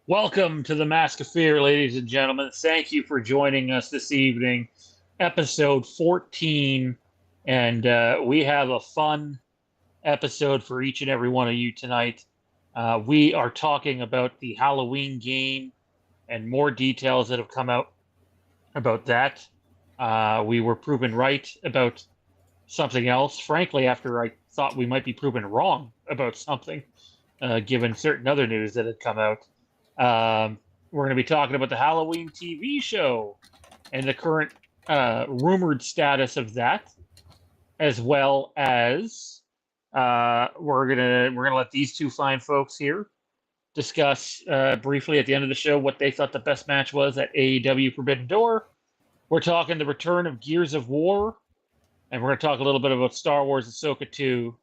Welcome to the Mask of Fear, ladies and gentlemen. Thank you for joining us this evening, episode 14. And we have a fun episode for each and every one of you tonight. We are talking about the Halloween game and more details that have come out about that. We were proven right about something else, frankly, after I thought we might be proven wrong about something, given certain other news that had come out. We're going to be talking about the Halloween TV show and the current rumored status of that, as well as we're gonna let these two fine folks here discuss briefly at the end of the show what they thought the best match was at AEW Forbidden Door. We're talking the return of Gears of War, and we're going to talk a little bit about Star Wars Ahsoka 2,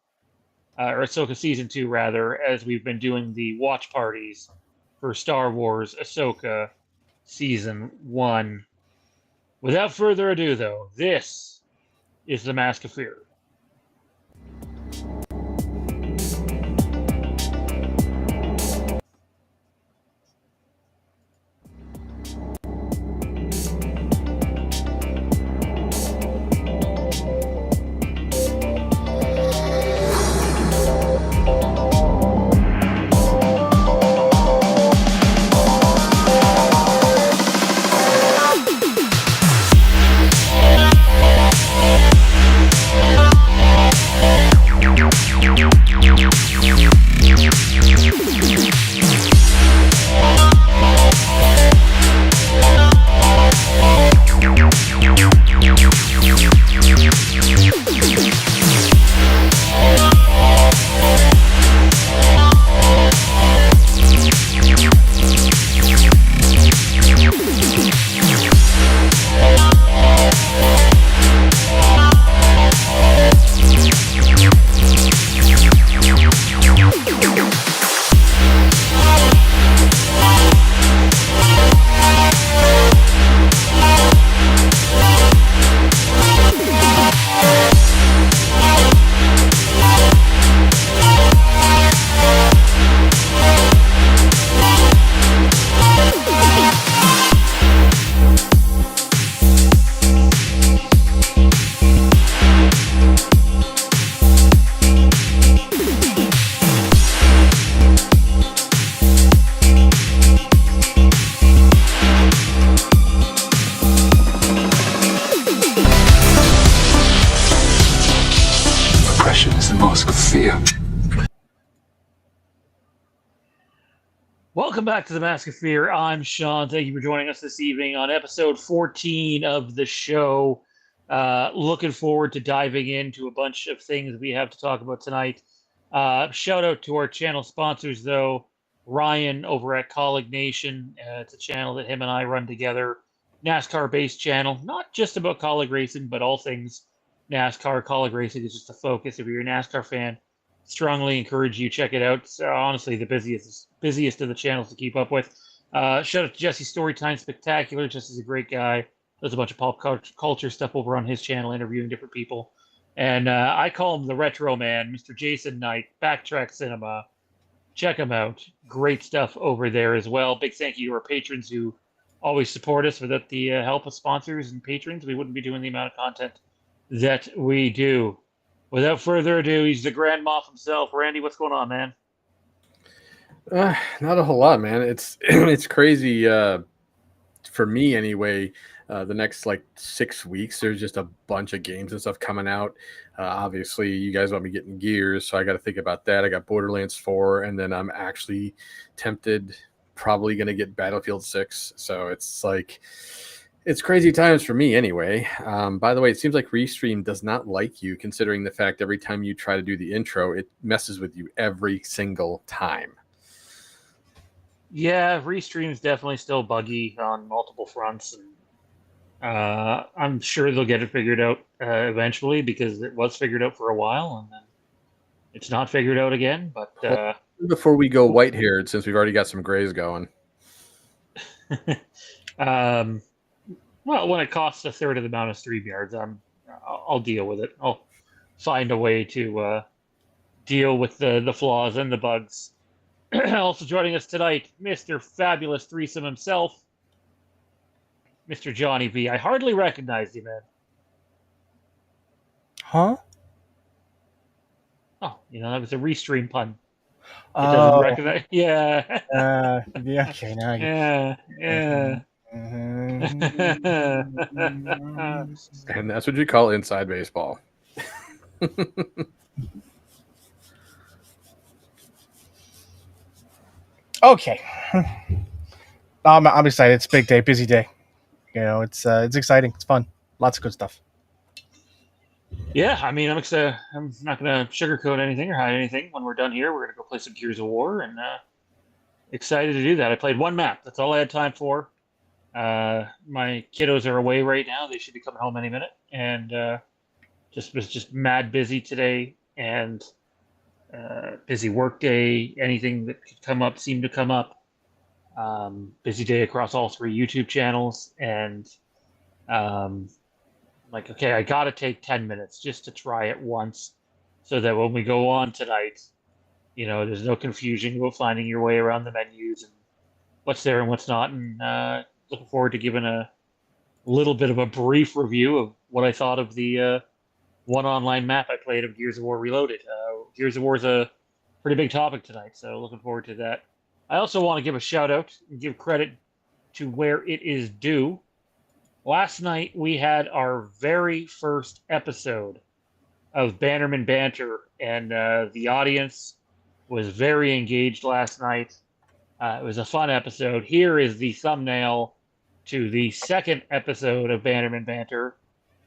or Ahsoka Season 2, rather, as we've been doing the watch parties for Star Wars Ahsoka Season 1. Without further ado, though, this is the Mask of Fear. Welcome back to the Mask of Fear. I'm Sean. Thank you for joining us this evening on episode 14 of the show. Looking forward to diving into a bunch of things we have to talk about tonight. Shout out to our channel sponsors, though. Ryan over at Colleague Nation. It's a channel that him and I run together. NASCAR-based channel. Not just about colleague racing, but all things NASCAR. Colleague racing is just a focus. If you're a NASCAR fan, strongly encourage you check it out. It's honestly the busiest of the channels to keep up with. Shout out to Jesse Storytime Spectacular. Jesse's a great guy. Does a bunch of pop culture stuff over on his channel, interviewing different people. And I call him the Retro Man, Mr. Jason Knight, Backtrack Cinema. Check him out. Great stuff over there as well. Big thank you to our patrons who always support us. Without the help of sponsors and patrons, we wouldn't be doing the amount of content that we do. Without further ado, he's the Grand Moff himself. Randy, what's going on, man? Not a whole lot, man. It's crazy for me anyway. The next 6 weeks, there's just a bunch of games and stuff coming out. Obviously, you guys want me getting Gears, so I got to think about that. I got Borderlands 4, and then I'm actually tempted, probably going to get Battlefield 6. So it's crazy times for me anyway. By the way, it seems like Restream does not like you, considering the fact every time you try to do the intro, it messes with you every single time. Yeah, Restream's definitely still buggy on multiple fronts. And I'm sure they'll get it figured out eventually, because it was figured out for a while, and then it's not figured out again. But before we go white-haired, since we've already got some grays going. Well, when it costs a third of the amount of StreamYards, I'll deal with it. I'll find a way to deal with the flaws and the bugs Also joining us tonight, Mr. Fabulous Threesome himself, Mr. Johnny V. I hardly recognized you, man. Huh? Oh, that was a restream pun. It doesn't Oh, recognize. Yeah. yeah. Okay, now I Yeah. Yeah. And that's what you call inside baseball. Okay. I'm excited. It's a big day, busy day. It's exciting. It's fun. Lots of good stuff. Yeah, I mean, I'm excited. I'm not gonna sugarcoat anything or hide anything. When we're done here, we're gonna go play some Gears of War, and excited to do that. I played one map. That's all I had time for. My kiddos are away right now. They should be coming home any minute, and just was just mad busy today, and busy work day. Anything that could come up seemed to come up. Busy day across all three YouTube channels, and um, like, okay, I got to take 10 minutes just to try it once so that when we go on tonight, there's no confusion about finding your way around the menus and what's there and what's not. And looking forward to giving a little bit of a brief review of what I thought of the one online map I played of Gears of War Reloaded. Gears of War is a pretty big topic tonight, so looking forward to that. I also want to give a shout out and give credit to where it is due. Last night we had our very first episode of Bannerman Banter, and the audience was very engaged last night. It was a fun episode. Here is the thumbnail to the second episode of Bannerman Banter,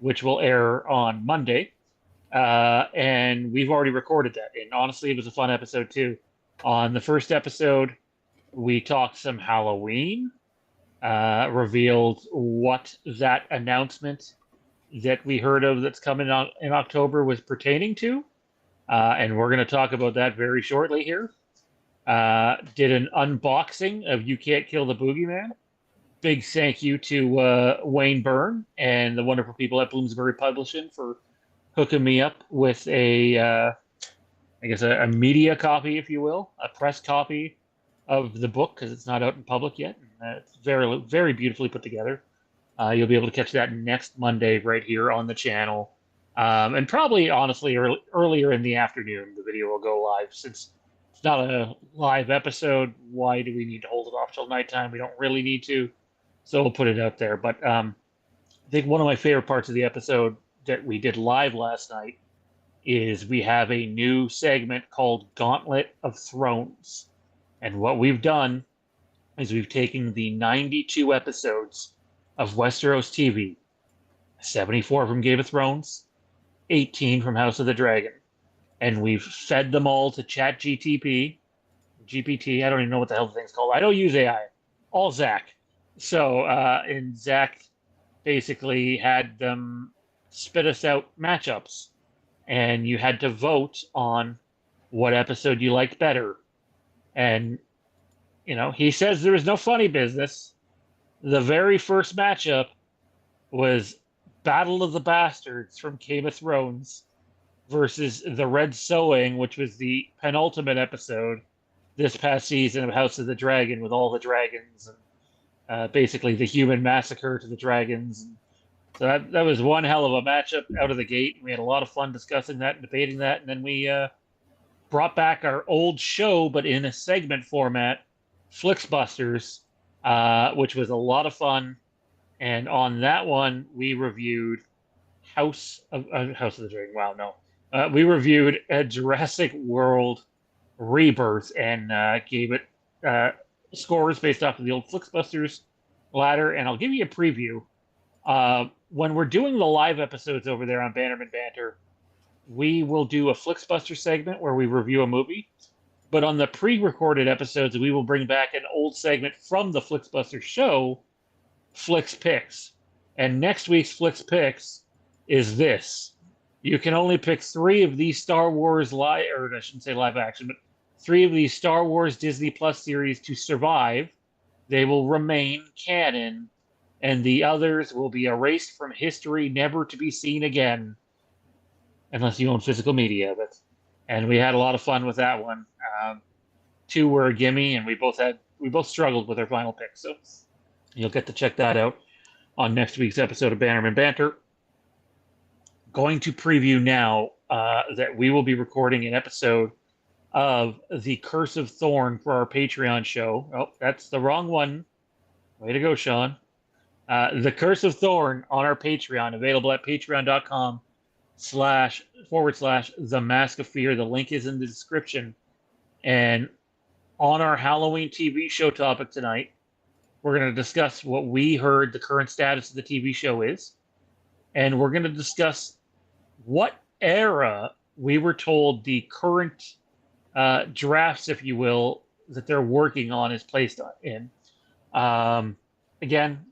which will air on Monday. And we've already recorded that. And honestly, it was a fun episode too. On the first episode, we talked some Halloween, revealed what that announcement that we heard of that's coming out in October was pertaining to. And we're going to talk about that very shortly here. Did an unboxing of You Can't Kill the Boogeyman. Big thank you to Wayne Byrne and the wonderful people at Bloomsbury Publishing for hooking me up with I guess a media copy, if you will, a press copy of the book because it's not out in public yet. It's very, very beautifully put together. You'll be able to catch that next Monday right here on the channel. And probably, honestly, earlier in the afternoon, the video will go live. Since it's not a live episode, why do we need to hold it off till nighttime? We don't really need to. So we'll put it out there. But I think one of my favorite parts of the episode that we did live last night is we have a new segment called Gauntlet of Thrones. And what we've done is we've taken the 92 episodes of Westeros TV, 74 from Game of Thrones, 18 from House of the Dragon, and we've fed them all to GPT. I don't even know what the hell the thing's called. I don't use AI. All Zach. So, and Zach basically had them spit us out matchups, and you had to vote on what episode you liked better. And, he says there was no funny business. The very first matchup was Battle of the Bastards from Game of Thrones versus the Red Sowing, which was the penultimate episode this past season of House of the Dragon with all the dragons and basically the human massacre to the dragons. So that was one hell of a matchup out of the gate. We had a lot of fun discussing that and debating that, and then we brought back our old show, but in a segment format, Flixbusters, which was a lot of fun. And on that one, we reviewed House of the Dragon. Wow, no, we reviewed a Jurassic World Rebirth and gave it scores based off of the old Flixbusters ladder. And I'll give you a preview. When we're doing the live episodes over there on Bannerman Banter, we will do a Flixbuster segment where we review a movie. But on the pre-recorded episodes, we will bring back an old segment from the Flixbuster show, Flix Picks. And next week's Flix Picks is this. You can only pick 3 of these Star Wars live, or I shouldn't say live action, but 3 of these Star Wars Disney Plus series to survive. They will remain canon, and the others will be erased from history, never to be seen again, unless you own physical media. And we had a lot of fun with that one. 2 were a gimme, and we both struggled with our final pick. So you'll get to check that out on next week's episode of Bannerman Banter. Going to preview now that we will be recording an episode of The Curse of Thorn for our Patreon show. Oh, that's the wrong one. Way to go, Sean. The Curse of Thorn on our Patreon, available at patreon.com//The Mask of Fear. The link is in the description. And on our Halloween TV show topic tonight, we're going to discuss what we heard the current status of the TV show is. And we're going to discuss what era we were told the current drafts, if you will, that they're working on is placed in. Again,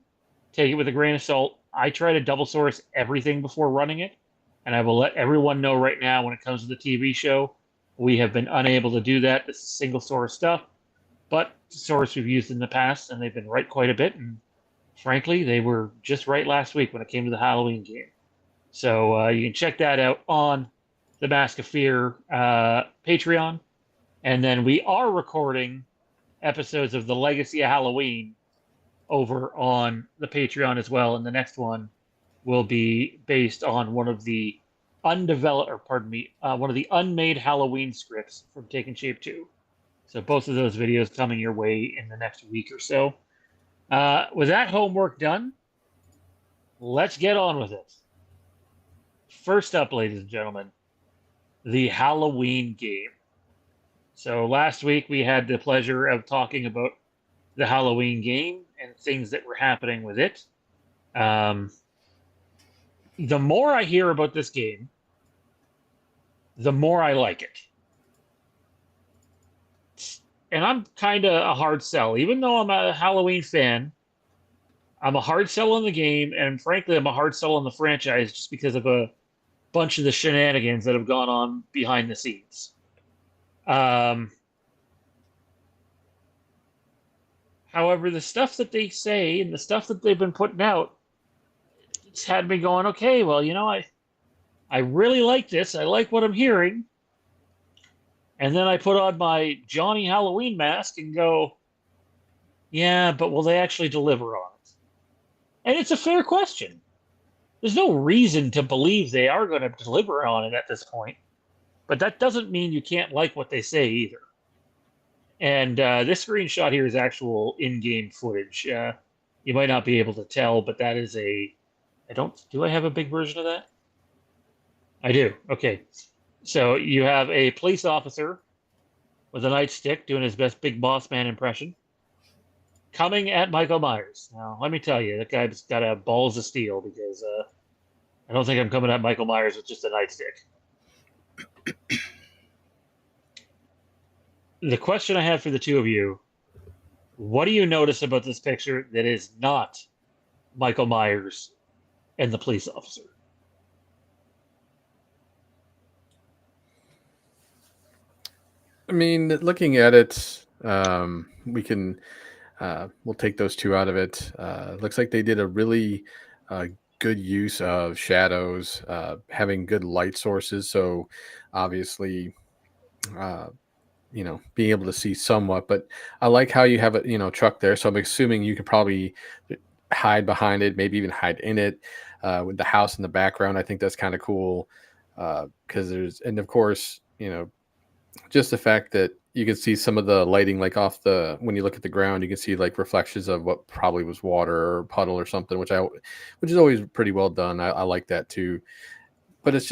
take it with a grain of salt. I try to double source everything before running it, and I will let everyone know right now when it comes to the TV show, we have been unable to do that. This is single source stuff, but source we've used in the past, and they've been right quite a bit, and frankly, they were just right last week when it came to the Halloween game. So you can check that out on the Mask of Fear Patreon. And then we are recording episodes of the Legacy of Halloween over on the Patreon as well. And the next one will be based on one of the one of the unmade Halloween scripts from Taking Shape 2. So both of those videos coming your way in the next week or so. With that homework done, let's get on with it. First up, ladies and gentlemen, the Halloween game. So last week we had the pleasure of talking about the Halloween game and things that were happening with it. The more I hear about this game, the more I like it. And I'm kind of a hard sell. Even though I'm a Halloween fan, I'm a hard sell on the game, and frankly, I'm a hard sell on the franchise just because of a bunch of the shenanigans that have gone on behind the scenes. However, the stuff that they say and the stuff that they've been putting out, it's had me going, okay, well, you know, I really like this. I like what I'm hearing. And then I put on my Johnny Halloween mask and go, yeah, but will they actually deliver on it? And it's a fair question. There's no reason to believe they are going to deliver on it at this point. But that doesn't mean you can't like what they say either. And this screenshot here is actual in-game footage. You might not be able to tell, but that is do I have a big version of that? I do. Okay. So you have a police officer with a nightstick doing his best Big Boss Man impression, coming at Michael Myers. Now, let me tell you, that guy's got a balls of steel because I don't think I'm coming at Michael Myers with just a nightstick. The question I have for the two of you, what do you notice about this picture that is not Michael Myers and the police officer? I mean, looking at it, we can we'll take those two out of it. Looks like they did a really good use of shadows, having good light sources. So obviously, being able to see somewhat. But I like how you have a truck there. So I'm assuming you could probably hide behind it, maybe even hide in it, with the house in the background. I think that's kind of cool because and of course, just the fact that you can see some of the lighting, like when you look at the ground, you can see like reflections of what probably was water or puddle or something, which is always pretty well done. I like that too, but it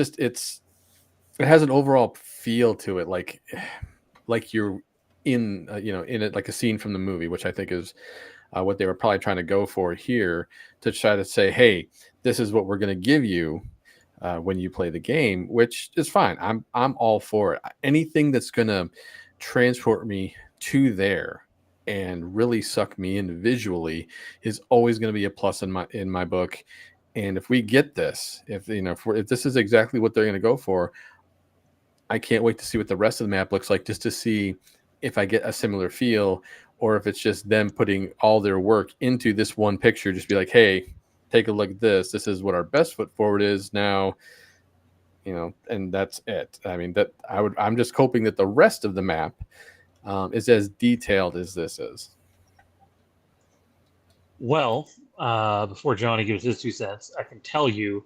has an overall feel to it, like you're in it, like a scene from the movie, which I think is what they were probably trying to go for here, to try to say, hey, this is what we're going to give you when you play the game, which is fine. I'm all for it. Anything that's gonna transport me to there and really suck me in visually is always going to be a plus in my book. And if we get this, if this is exactly what they're going to go for, I can't wait to see what the rest of the map looks like, just to see if I get a similar feel, or if it's just them putting all their work into this one picture. Just be like, hey, take a look at this. This is what our best foot forward is now, and that's it. I mean, I'm just hoping that the rest of the map is as detailed as this is? Well, before Johnny gives his 2 cents, I can tell you,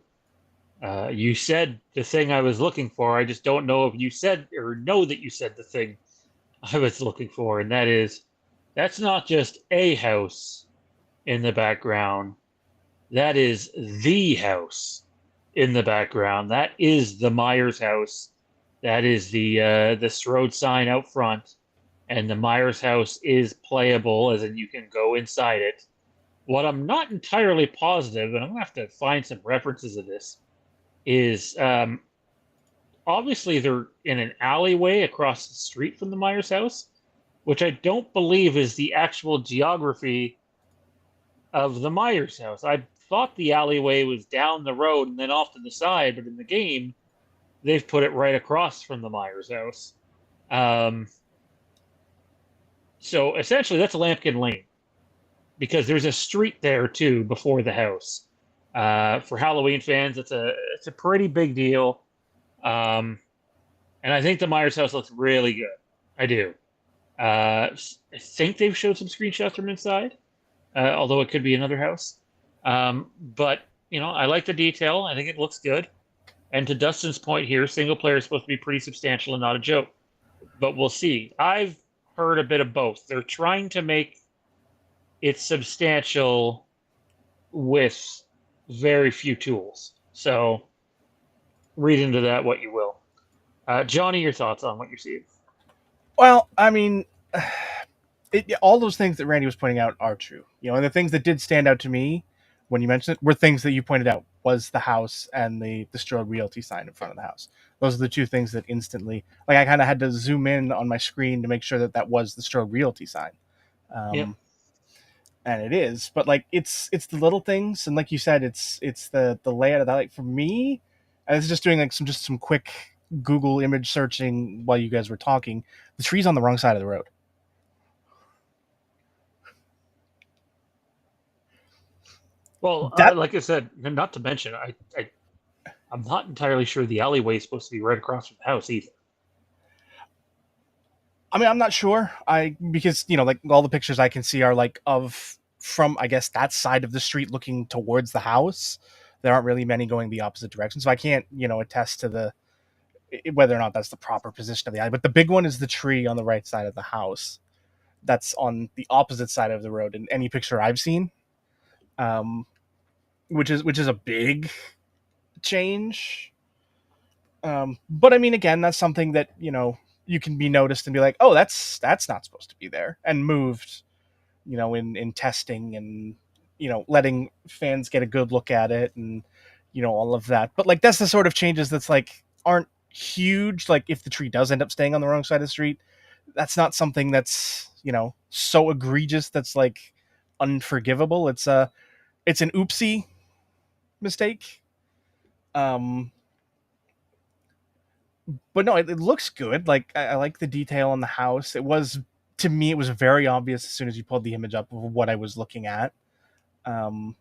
you said the thing I was looking for. I just don't know if you said or know that you said the thing I was looking for, and that's not just a house in the background. That is the house in the background. That is the Myers house. That is the Strode sign out front, and the Myers house is playable, as in you can go inside it. What I'm not entirely positive, and I'm gonna have to find some references of this, is obviously they're in an alleyway across the street from the Myers house, which I don't believe is the actual geography of the Myers house. I thought the alleyway was down the road and then off to the side, but in the game, they've put it right across from the Myers house. Um, so essentially, that's Lampkin Lane because there's a street there too before the house. For Halloween fans, it's a pretty big deal, and I think the Myers house looks really good. I do. I think they've showed some screenshots from inside, although it could be another house. But I like the detail. I think it looks good. And to Dustin's point here, single player is supposed to be pretty substantial and not a joke. But we'll see. I've heard a bit of both. They're trying to make it substantial with very few tools. So read into that what you will. Johnny, your thoughts on what you're seeing? Well, I mean, all those things that Randy was pointing out are true. And the things that did stand out to me when you mentioned it were things that you pointed out, was the house and the Strode Realty sign in front of the house. Those are the two things that instantly, like, I kind of had to zoom in on my screen to make sure that that was the Strode Realty sign. Yep. And it is, but like it's the little things, and like you said, it's the layout of that. Like for me, and this is just doing like some quick Google image searching while you guys were talking. The tree's on the wrong side of the road. Well, like I said, not to mention, I'm not entirely sure the alleyway is supposed to be right across from the house either. I mean, I'm not sure. Because like all the pictures I can see are like from I guess that side of the street looking towards the house. There aren't really many going the opposite direction, so I can't attest to whether or not that's the proper position of the alley. But the big one is the tree on the right side of the house. That's on the opposite side of the road in any picture I've seen. Which is a big change. But I mean, again, that's something that you can be noticed and be like, oh, that's not supposed to be there, and moved, in testing and letting fans get a good look at it, and all of that. But like that's the sort of changes that's like aren't huge. Like if the tree does end up staying on the wrong side of the street, that's not something that's so egregious that's like unforgivable. It's an oopsie mistake. But no, it looks good. Like I like the detail on the house. To me, it was very obvious as soon as you pulled the image up of what I was looking at. Or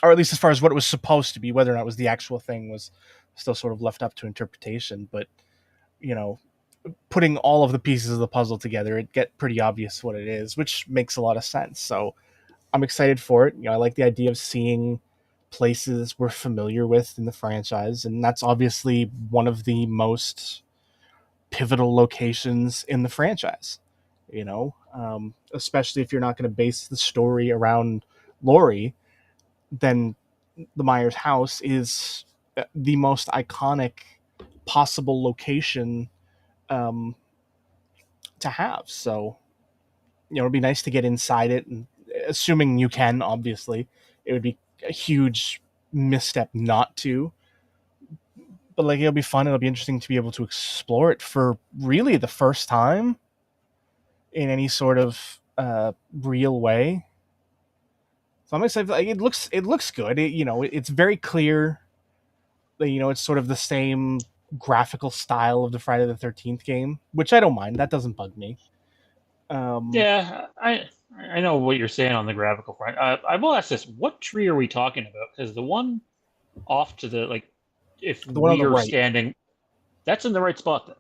at least as far as what it was supposed to be. Whether or not it was the actual thing was still sort of left up to interpretation. But putting all of the pieces of the puzzle together, it get pretty obvious what it is, which makes a lot of sense. So I'm excited for it. I like the idea of seeing places we're familiar with in the franchise, and that's obviously one of the most pivotal locations in the franchise. Especially if you're not going to base the story around Laurie, then the Myers house is the most iconic possible location to have. So it'd be nice to get inside it, and assuming you can, obviously, it would be a huge misstep not to. But like it'll be fun. It'll be interesting to be able to explore it for really the first time in any sort of real way. So I'm excited. Like, it looks good. It's very clear that it's sort of the same graphical style of the Friday the 13th game, which I don't mind. That doesn't bug me. Yeah, I know what you're saying on the graphical front. I will ask this: what tree are we talking about? Because the one off to the if the one on we the are right. standing, that's in the right spot then.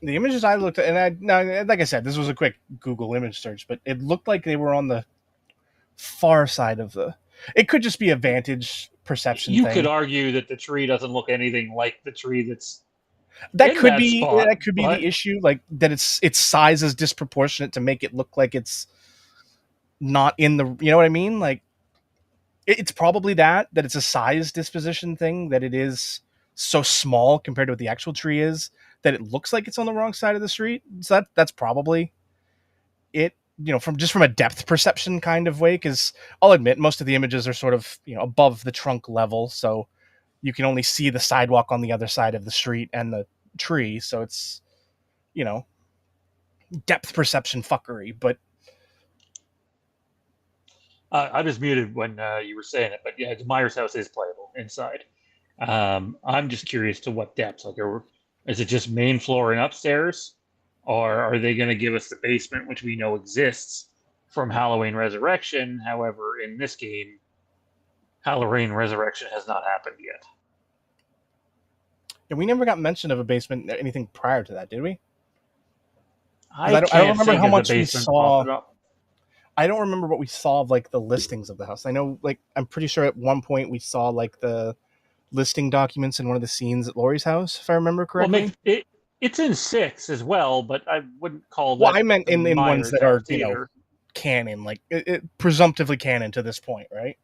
The images I looked at, and now, like I said, this was a quick Google image search, but it looked like they were on the far side of the. It could just be a vantage perception You could thing. argue that the tree doesn't look anything like the tree that's That in could that be spot, the issue, like that its size is disproportionate to make it look like it's not in the. You know what I mean? Like it's probably that it's a size disposition thing, that it is so small compared to what the actual tree is, that it looks like it's on the wrong side of the street. So that's probably it, from a depth perception kind of way, because I'll admit most of the images are sort of above the trunk level, so you can only see the sidewalk on the other side of the street and the tree, so it's depth perception fuckery. But I was muted when you were saying it, but yeah, the Myers house is playable inside. I'm just curious to what depths. Like, is it just main floor and upstairs, or are they going to give us the basement, which we know exists from Halloween Resurrection? However, in this game, Halloween Resurrection has not happened yet. we never got mention of a basement, anything prior to that, did we? I don't can't remember think how of the much we basement saw. popping up. I don't remember what we saw of like the listings of the house. I know, like, I'm pretty sure at one point we saw like the listing documents in one of the scenes at Laurie's house, if I remember correctly. Well, it's in 6 as well, but I wouldn't call that. Well, I meant the in ones Myers that house are either. canon, like presumptively canon to this point, right?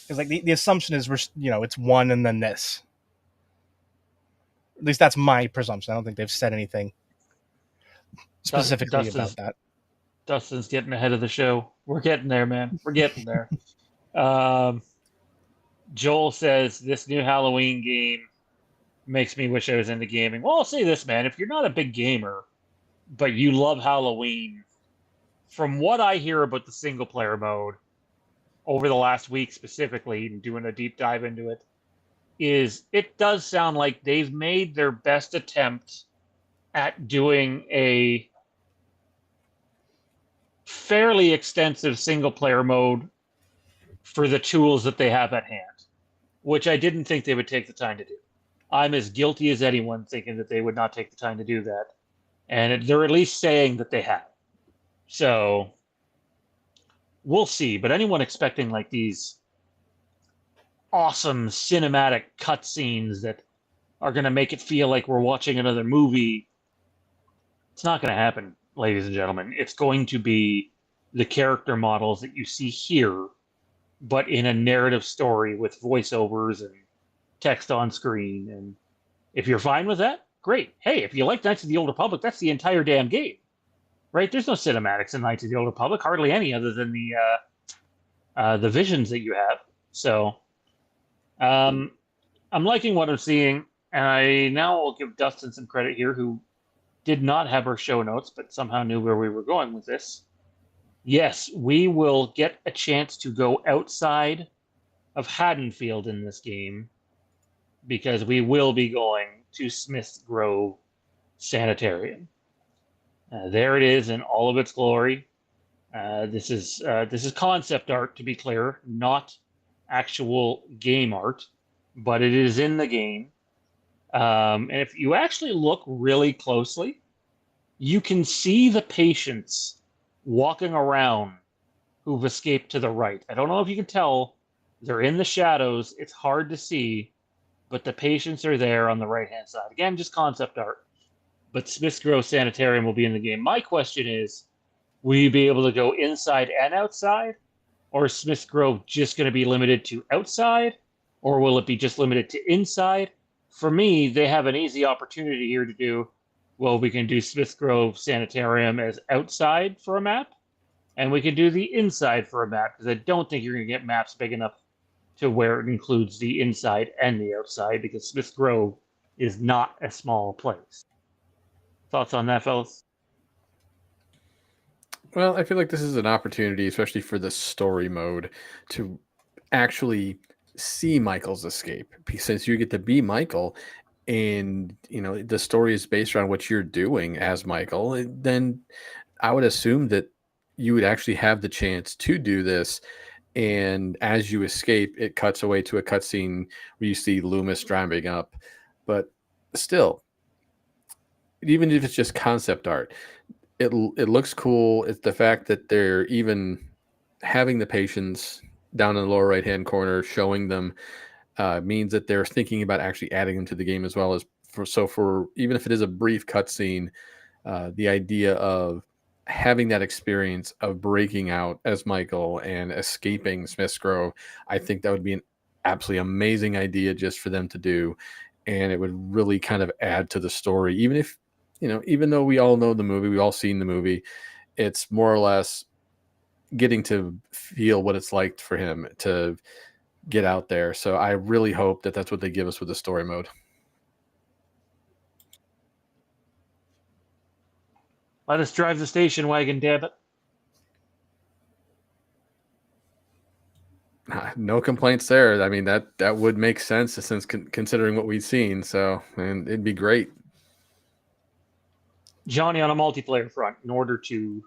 Because like the assumption is it's one and then this. At least that's my presumption. I don't think they've said anything specifically about that. Dustin's getting ahead of the show. We're getting there, man. We're getting there. Joel says this new Halloween game makes me wish I was into gaming. Well, I'll say this, man. If you're not a big gamer, but you love Halloween, from what I hear about the single player mode over the last week specifically, and doing a deep dive into it, it does sound like they've made their best attempt at doing a fairly extensive single player mode for the tools that they have at hand, which I didn't think they would take the time to do. I'm as guilty as anyone thinking that they would not take the time to do that. And they're at least saying that they have. So we'll see. But anyone expecting like these awesome cinematic cutscenes that are going to make it feel like we're watching another movie, it's not going to happen, ladies and gentlemen. It's going to be the character models that you see here, but in a narrative story with voiceovers and text on screen. And if you're fine with that, great. Hey, if you like Knights of the Old Republic, that's the entire damn game, right? There's no cinematics in Knights of the Old Republic, hardly any, other than the visions that you have. So I'm liking what I'm seeing, and I now will give Dustin some credit here, who did not have our show notes, but somehow knew where we were going with this. Yes, we will get a chance to go outside of Haddonfield in this game, because we will be going to Smith's Grove Sanitarium. There it is in all of its glory. This is concept art, to be clear, not actual game art, but it is in the game. And if you actually look really closely, you can see the patients walking around who've escaped to the right. I don't know if you can tell. They're in the shadows. It's hard to see, but the patients are there on the right-hand side. Again, just concept art. But Smith's Grove Sanitarium will be in the game. My question is, will you be able to go inside and outside? Or is Smith's Grove just going to be limited to outside? Or will it be just limited to inside? For me, they have an easy opportunity here to do, well, we can do Smith's Grove Sanitarium as outside for a map, and we can do the inside for a map, because I don't think you're going to get maps big enough to where it includes the inside and the outside, because Smith's Grove is not a small place. Thoughts on that, fellas? Well, I feel like this is an opportunity, especially for the story mode, to actually see Michael's escape. Since you get to be Michael, and the story is based around what you're doing as Michael, then I would assume that you would actually have the chance to do this. And as you escape, it cuts away to a cutscene where you see Loomis driving up. But still, even if it's just concept art, it looks cool. It's the fact that they're even having the patients down in the lower right hand corner, showing them means that they're thinking about actually adding them to the game as well as for even if it is a brief cutscene, the idea of having that experience of breaking out as Michael and escaping Smith's Grove, I think that would be an absolutely amazing idea just for them to do, and it would really kind of add to the story. Even if even though we all know the movie, we all seen the movie, it's more or less getting to feel what it's like for him to get out there. So I really hope that that's what they give us with the story mode. Let us drive the station wagon, damn it. No complaints there. I mean, that would make sense since considering what we've seen. So, and it'd be great. Johnny, on a multiplayer front, in order to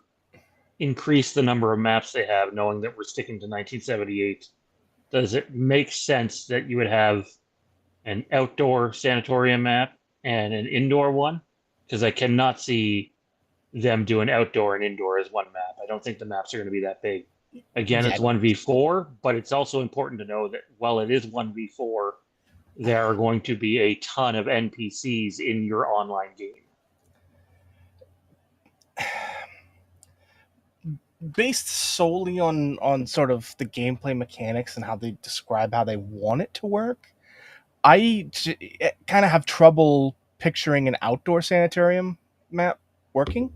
increase the number of maps they have, knowing that we're sticking to 1978, does it make sense that you would have an outdoor sanatorium map and an indoor one? Because I cannot see them doing outdoor and indoor as one map. I don't think the maps are going to be that big. Again, it's 1v4, but it's also important to know that while it is 1v4, there are going to be a ton of NPCs in your online game. Based solely on sort of the gameplay mechanics and how they describe how they want it to work, I kind of have trouble picturing an outdoor sanitarium map working.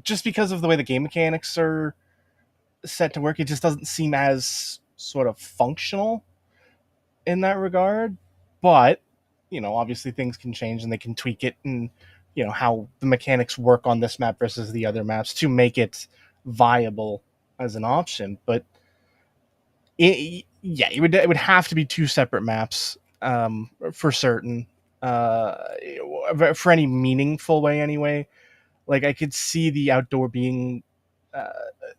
Just because of the way the game mechanics are set to work, it just doesn't seem as sort of functional in that regard. But obviously things can change and they can tweak it, and how the mechanics work on this map versus the other maps to make it viable as an option. But it would have to be two separate maps for certain, for any meaningful way anyway. Like, I could see the outdoor being uh,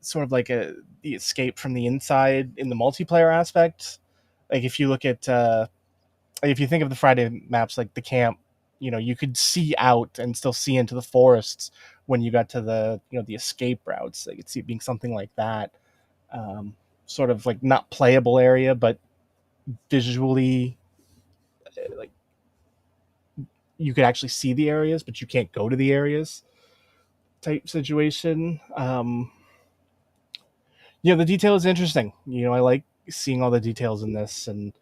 sort of like the escape from the inside in the multiplayer aspect. Like, if you look at if you think of the Friday maps, like the camp, you could see out and still see into the forests when you got to the the escape routes. I could see it being something like that, sort of like not playable area, but visually, like, you could actually see the areas, but you can't go to the areas type situation. The detail is interesting. I like seeing all the details in this, and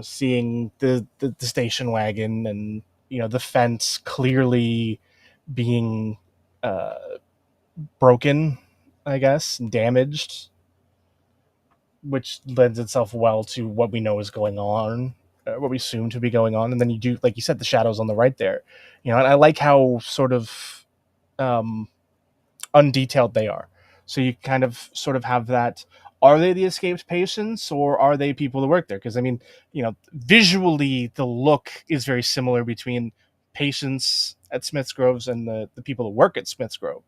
seeing the station wagon, and the fence clearly being uh, broken, I guess, damaged, which lends itself well to what we know is going on, what we assume to be going on. And then you do, like you said, the shadows on the right there. And I like how sort of um, undetailed they are. So you kind of sort of have that. Are they the escaped patients, or are they people that work there? Because, I mean, visually the look is very similar between patients at Smith's Groves and the people that work at Smith's Grove,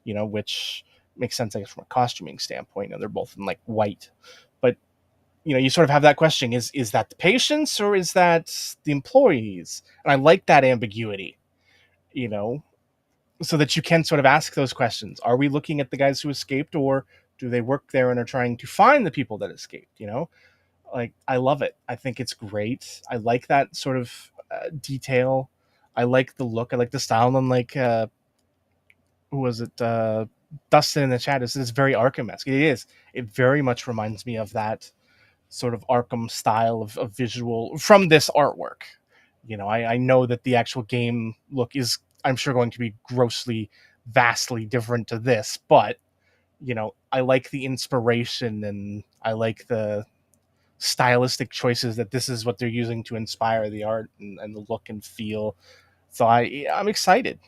which makes sense, I guess, from a costuming standpoint. They're both in like white. But you sort of have that question: is that the patients, or is that the employees? And I like that ambiguity, so that you can sort of ask those questions. Are we looking at the guys who escaped, or do they work there and are trying to find the people that escaped? Like, I love it. I think it's great. I like that sort of detail. I like the look. I like the style. And like, who was it? Dustin in the chat is very Arkham-esque. It is. It very much reminds me of that sort of Arkham style of visual from this artwork. I know that the actual game look is, I'm sure, going to be grossly, vastly different to this, but I like the inspiration, and I like the stylistic choices that this is what they're using to inspire the art and the look and feel. So I'm excited.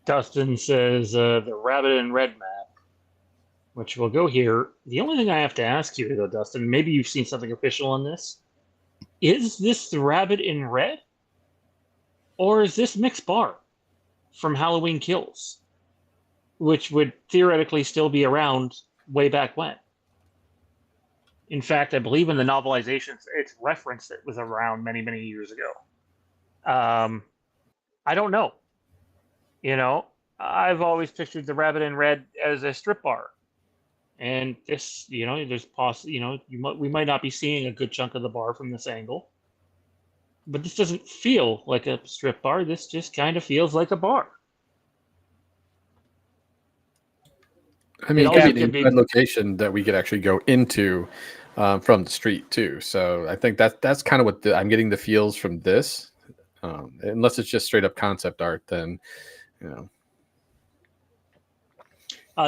Dustin says the rabbit and red map, which will go here. The only thing I have to ask you, though, Dustin, maybe you've seen something official on this. Is this the rabbit in red? Or is this Mix Bar from Halloween Kills, which would theoretically still be around way back when? In fact, I believe in the novelizations, it's referenced it was around many, many years ago. I don't know. You know, I've always pictured the Rabbit in Red as a strip bar, and this, there's we might not be seeing a good chunk of the bar from this angle, but this doesn't feel like a strip bar. This just kind of feels like a bar. I mean, It it could also be an could be. inside location that we could actually go into from the street too. So I think that's kind of what I'm getting the feels from this. Unless it's just straight up concept art, then you know.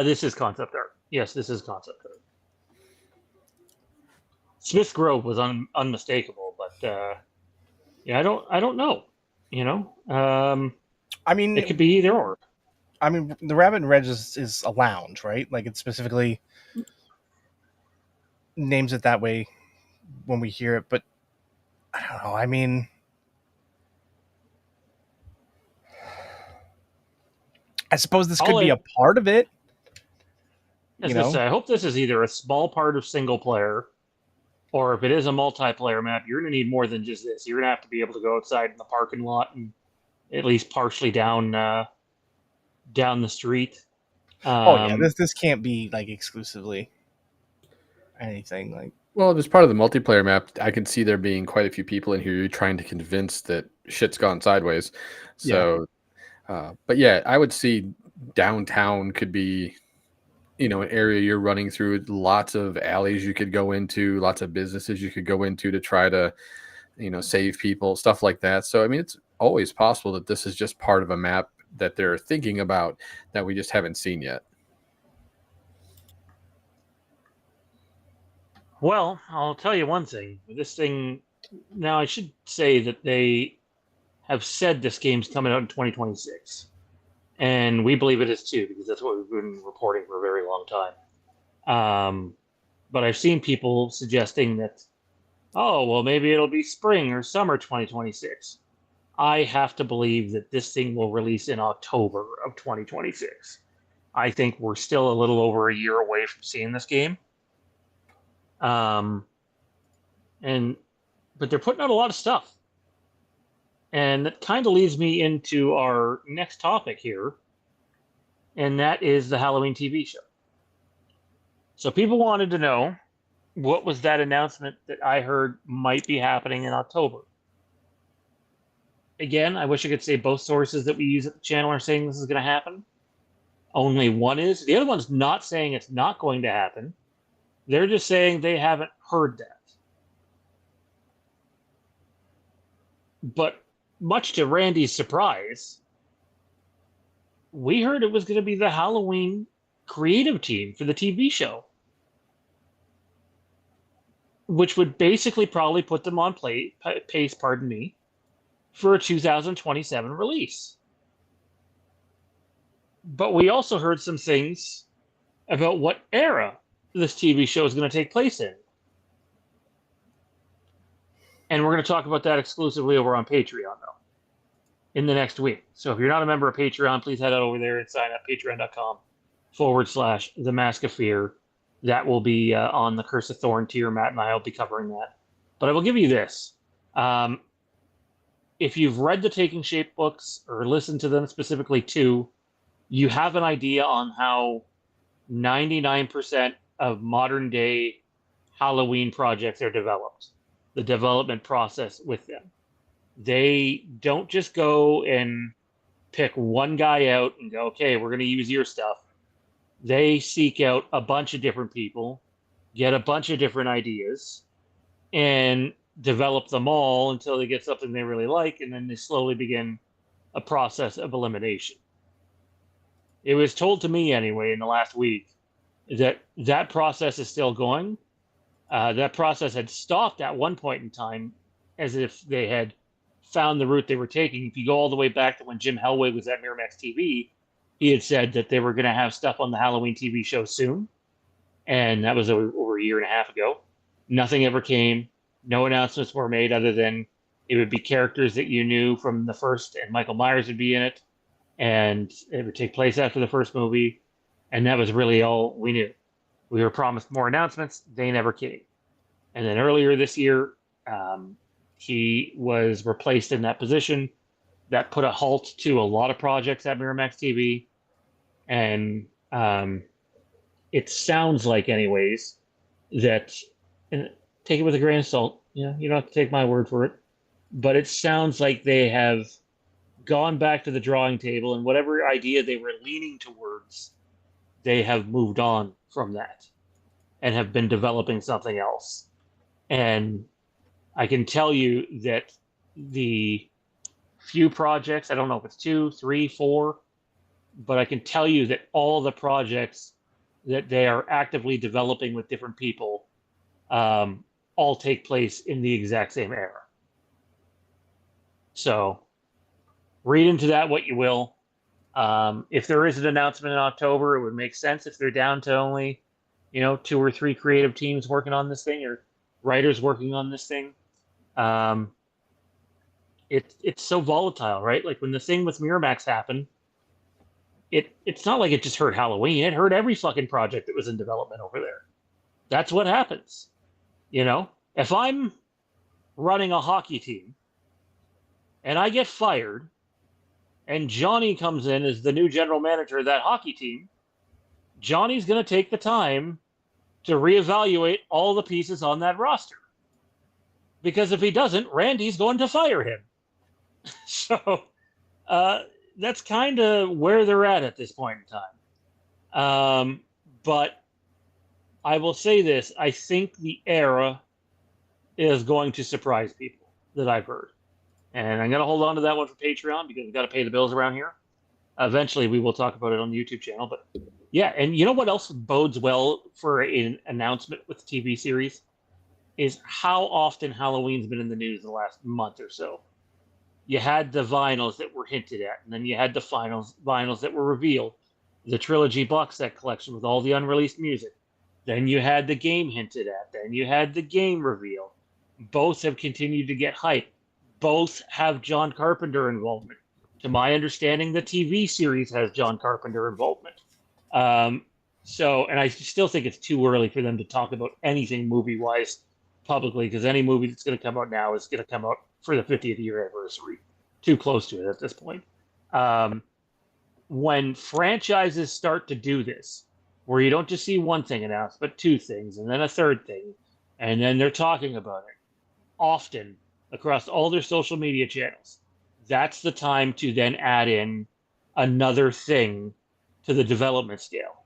This is concept art. Yes, this is concept art. Smith Grove was unmistakable, but yeah, I don't know. I mean, It could be either or. I mean, the Rabbit in Red is a lounge, right? Like it specifically names it that way when we hear it, but I don't know. I mean, I suppose this could be a part of it. I was gonna say, I hope this is either a small part of single player, or if it is a multiplayer map, you're gonna need more than just this. You're gonna have to be able to go outside in the parking lot and at least partially down the street. Oh yeah, this can't be like exclusively anything like. Well, as part of the multiplayer map, I can see there being quite a few people in here you're trying to convince that shit's gone sideways. So, but yeah, I would see downtown could be, an area you're running through, lots of alleys you could go into, lots of businesses you could go into to try to, save people, stuff like that. So, I mean, it's always possible that this is just part of a map that they're thinking about that we just haven't seen yet. Well, I'll tell you one thing. This thing, now I should say that they have said this game's coming out in 2026. And we believe it is too, because that's what we've been reporting for a very long time. But I've seen people suggesting that, oh, well, maybe it'll be spring or summer 2026. I have to believe that this thing will release in October of 2026. I think we're still a little over a year away from seeing this game. But they're putting out a lot of stuff. And that kind of leads me into our next topic here, and that is the Halloween TV show. So people wanted to know, what was that announcement that I heard might be happening in October? Again, I wish I could say both sources that we use at the channel are saying this is going to happen. Only one is. The other one's not saying it's not going to happen. They're just saying they haven't heard that. But much to Randy's surprise, we heard it was going to be the Halloween creative team for the TV show, which would basically probably put them on pace, for a 2027 release. But we also heard some things about what era this TV show is going to take place in. And we're going to talk about that exclusively over on Patreon, though, in the next week. So if you're not a member of Patreon, please head out over there and sign up, patreon.com/The Mask of Fear. That will be on the Curse of Thorn tier. Matt and I will be covering that. But I will give you this. If you've read the Taking Shape books or listened to them specifically too, you have an idea on how 99% of modern day Halloween projects are developed, the development process with them. They don't just go and pick one guy out and go, okay, we're going to use your stuff. They seek out a bunch of different people, get a bunch of different ideas, and develop them all until they get something they really like, and then they slowly begin a process of elimination. It was told to me anyway in the last week that process is still going. That process had stopped at one point in time, as if they had found the route they were taking. If you go all the way back to when Jim Hellwig was at Miramax TV, he had said that they were going to have stuff on the Halloween TV show soon, and that was over a year and a half ago. Nothing ever came. No announcements were made other than it would be characters that you knew from the first, and Michael Myers would be in it, and it would take place after the first movie, and that was really all we knew. We were promised more announcements. They never came. And then earlier this year, he was replaced in that position. That put a halt to a lot of projects at Miramax TV. And it sounds like, anyways, that, and take it with a grain of salt. You don't have to take my word for it, but it sounds like they have gone back to the drawing table, and whatever idea they were leaning towards, they have moved on from that and have been developing something else. And I can tell you that the few projects, I don't know if it's 2, 3, 4, but I can tell you that all the projects that they are actively developing with different people all take place in the exact same era. So read into that what you will. If there is an announcement in October, it would make sense if they're down to only, 2 or 3 creative teams working on this thing, or writers working on this thing. It's so volatile, right? Like when the thing with Miramax happened, it's not like it just hurt Halloween. It hurt every fucking project that was in development over there. That's what happens. If I'm running a hockey team and I get fired and Johnny comes in as the new general manager of that hockey team, Johnny's going to take the time to reevaluate all the pieces on that roster. Because if he doesn't, Randy's going to fire him. So that's kind of where they're at this point in time. But I will say this. I think the era is going to surprise people that I've heard. And I'm going to hold on to that one for Patreon because we've got to pay the bills around here. Eventually, we will talk about it on the YouTube channel. But yeah, and you know what else bodes well for an announcement with the TV series? Is how often Halloween's been in the news the last month or so. You had the vinyls that were hinted at, and then you had the vinyls that were revealed. The trilogy box set collection with all the unreleased music. Then you had the game hinted at. Then you had the game reveal. Both have continued to get hype. Both have John Carpenter involvement. To my understanding, the TV series has John Carpenter involvement. And I still think it's too early for them to talk about anything movie-wise publicly, because any movie that's going to come out now is going to come out for the 50th year anniversary. Too close to it at this point. When franchises start to do this, where you don't just see one thing announced, but 2 things, and then a 3rd thing, and then they're talking about it, often across all their social media channels, that's the time to then add in another thing to the development scale.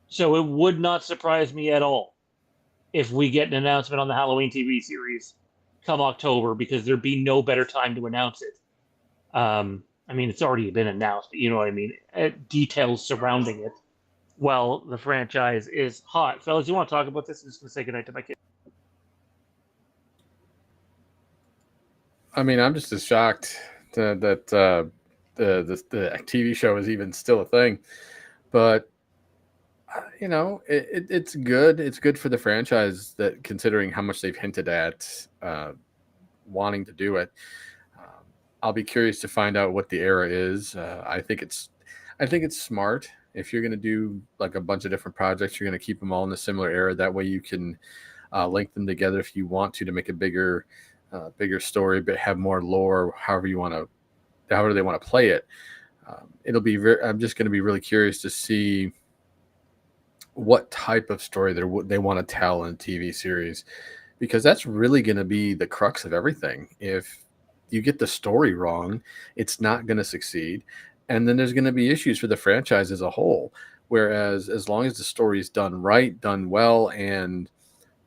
So it would not surprise me at all if we get an announcement on the Halloween TV series come October, because there'd be no better time to announce it. It's already been announced, but you know what I mean? Details surrounding it. Well, the franchise is hot. Fellas, you want to talk about this? I'm just going to say goodnight to my kids. I'm just as shocked that the TV show is even still a thing. But it's good. It's good for the franchise, that considering how much they've hinted at wanting to do it. I'll be curious to find out what the era is. I think it's smart. If you're going to do like a bunch of different projects, you're going to keep them all in a similar era. That way you can link them together if you want to make a bigger story, but have more lore, however they want to play it. I'm just going to be really curious to see what type of story they want to tell in a TV series, because that's really going to be the crux of everything. If you get the story wrong, it's not going to succeed. And then there's going to be issues for the franchise as a whole. Whereas as long as the story is done right, done well, and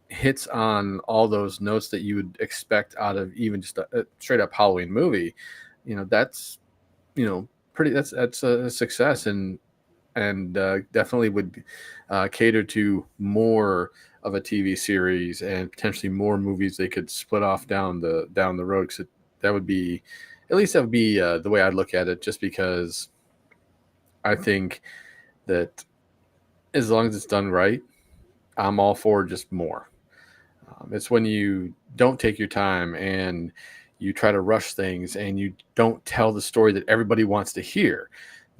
hits on all those notes that you would expect out of even just a straight up Halloween movie, that's a success, and definitely would cater to more of a TV series and potentially more movies they could split off down the road. Because that would be the way I'd look at it, just because I think that as long as it's done right, I'm all for just more. It's when you don't take your time and you try to rush things and you don't tell the story that everybody wants to hear.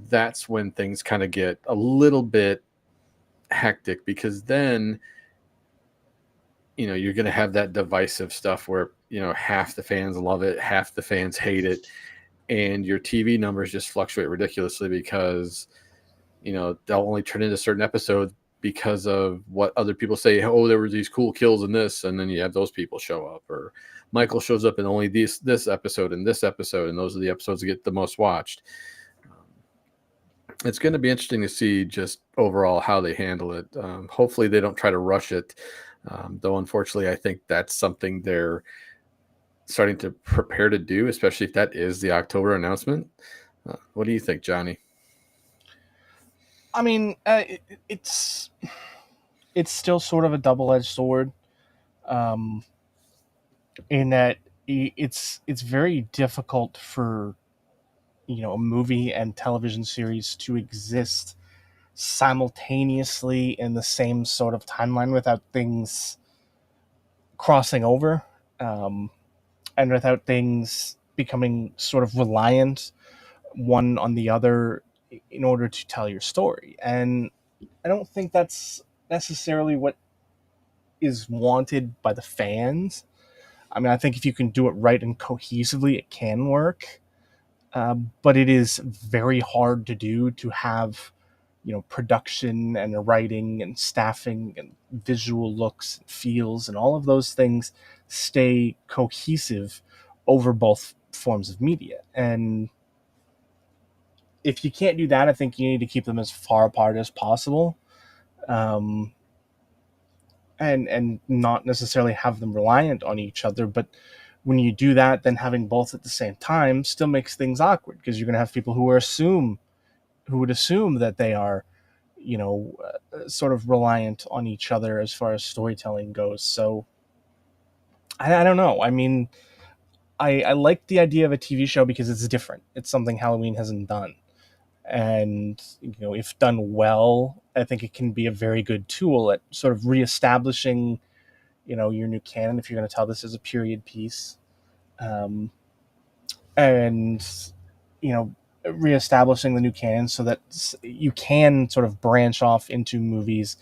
That's when things kind of get a little bit hectic, because then you're going to have that divisive stuff where half the fans love it, half the fans hate it, and your TV numbers just fluctuate ridiculously because they'll only turn into certain episodes because of what other people say. Oh, there were these cool kills in this, and then you have those people show up, or Michael shows up in only this episode and this episode, and those are the episodes that get the most watched. It's going to be interesting to see just overall how they handle it. Hopefully they don't try to rush it, though unfortunately I think that's something they're starting to prepare to do, especially if that is the October announcement. What do you think, Johnny? I mean, it's still sort of a double-edged sword, in that it's very difficult for a movie and television series to exist simultaneously in the same sort of timeline without things crossing over, and without things becoming sort of reliant one on the other in order to tell your story. And I don't think that's necessarily what is wanted by the fans. I mean, I think if you can do it right and cohesively, it can work. But it is very hard to do, to have production and writing and staffing and visual looks and feels and all of those things stay cohesive over both forms of media. And if you can't do that, I think you need to keep them as far apart as possible, and not necessarily have them reliant on each other. But when you do that, then having both at the same time still makes things awkward, because you're going to have people who would assume that they are sort of reliant on each other as far as storytelling goes. So I don't know. I mean, I like the idea of a TV show because it's different. It's something Halloween hasn't done. And, if done well, I think it can be a very good tool at sort of reestablishing, your new canon, if you're going to tell this as a period piece. And, reestablishing the new canon so that you can sort of branch off into movies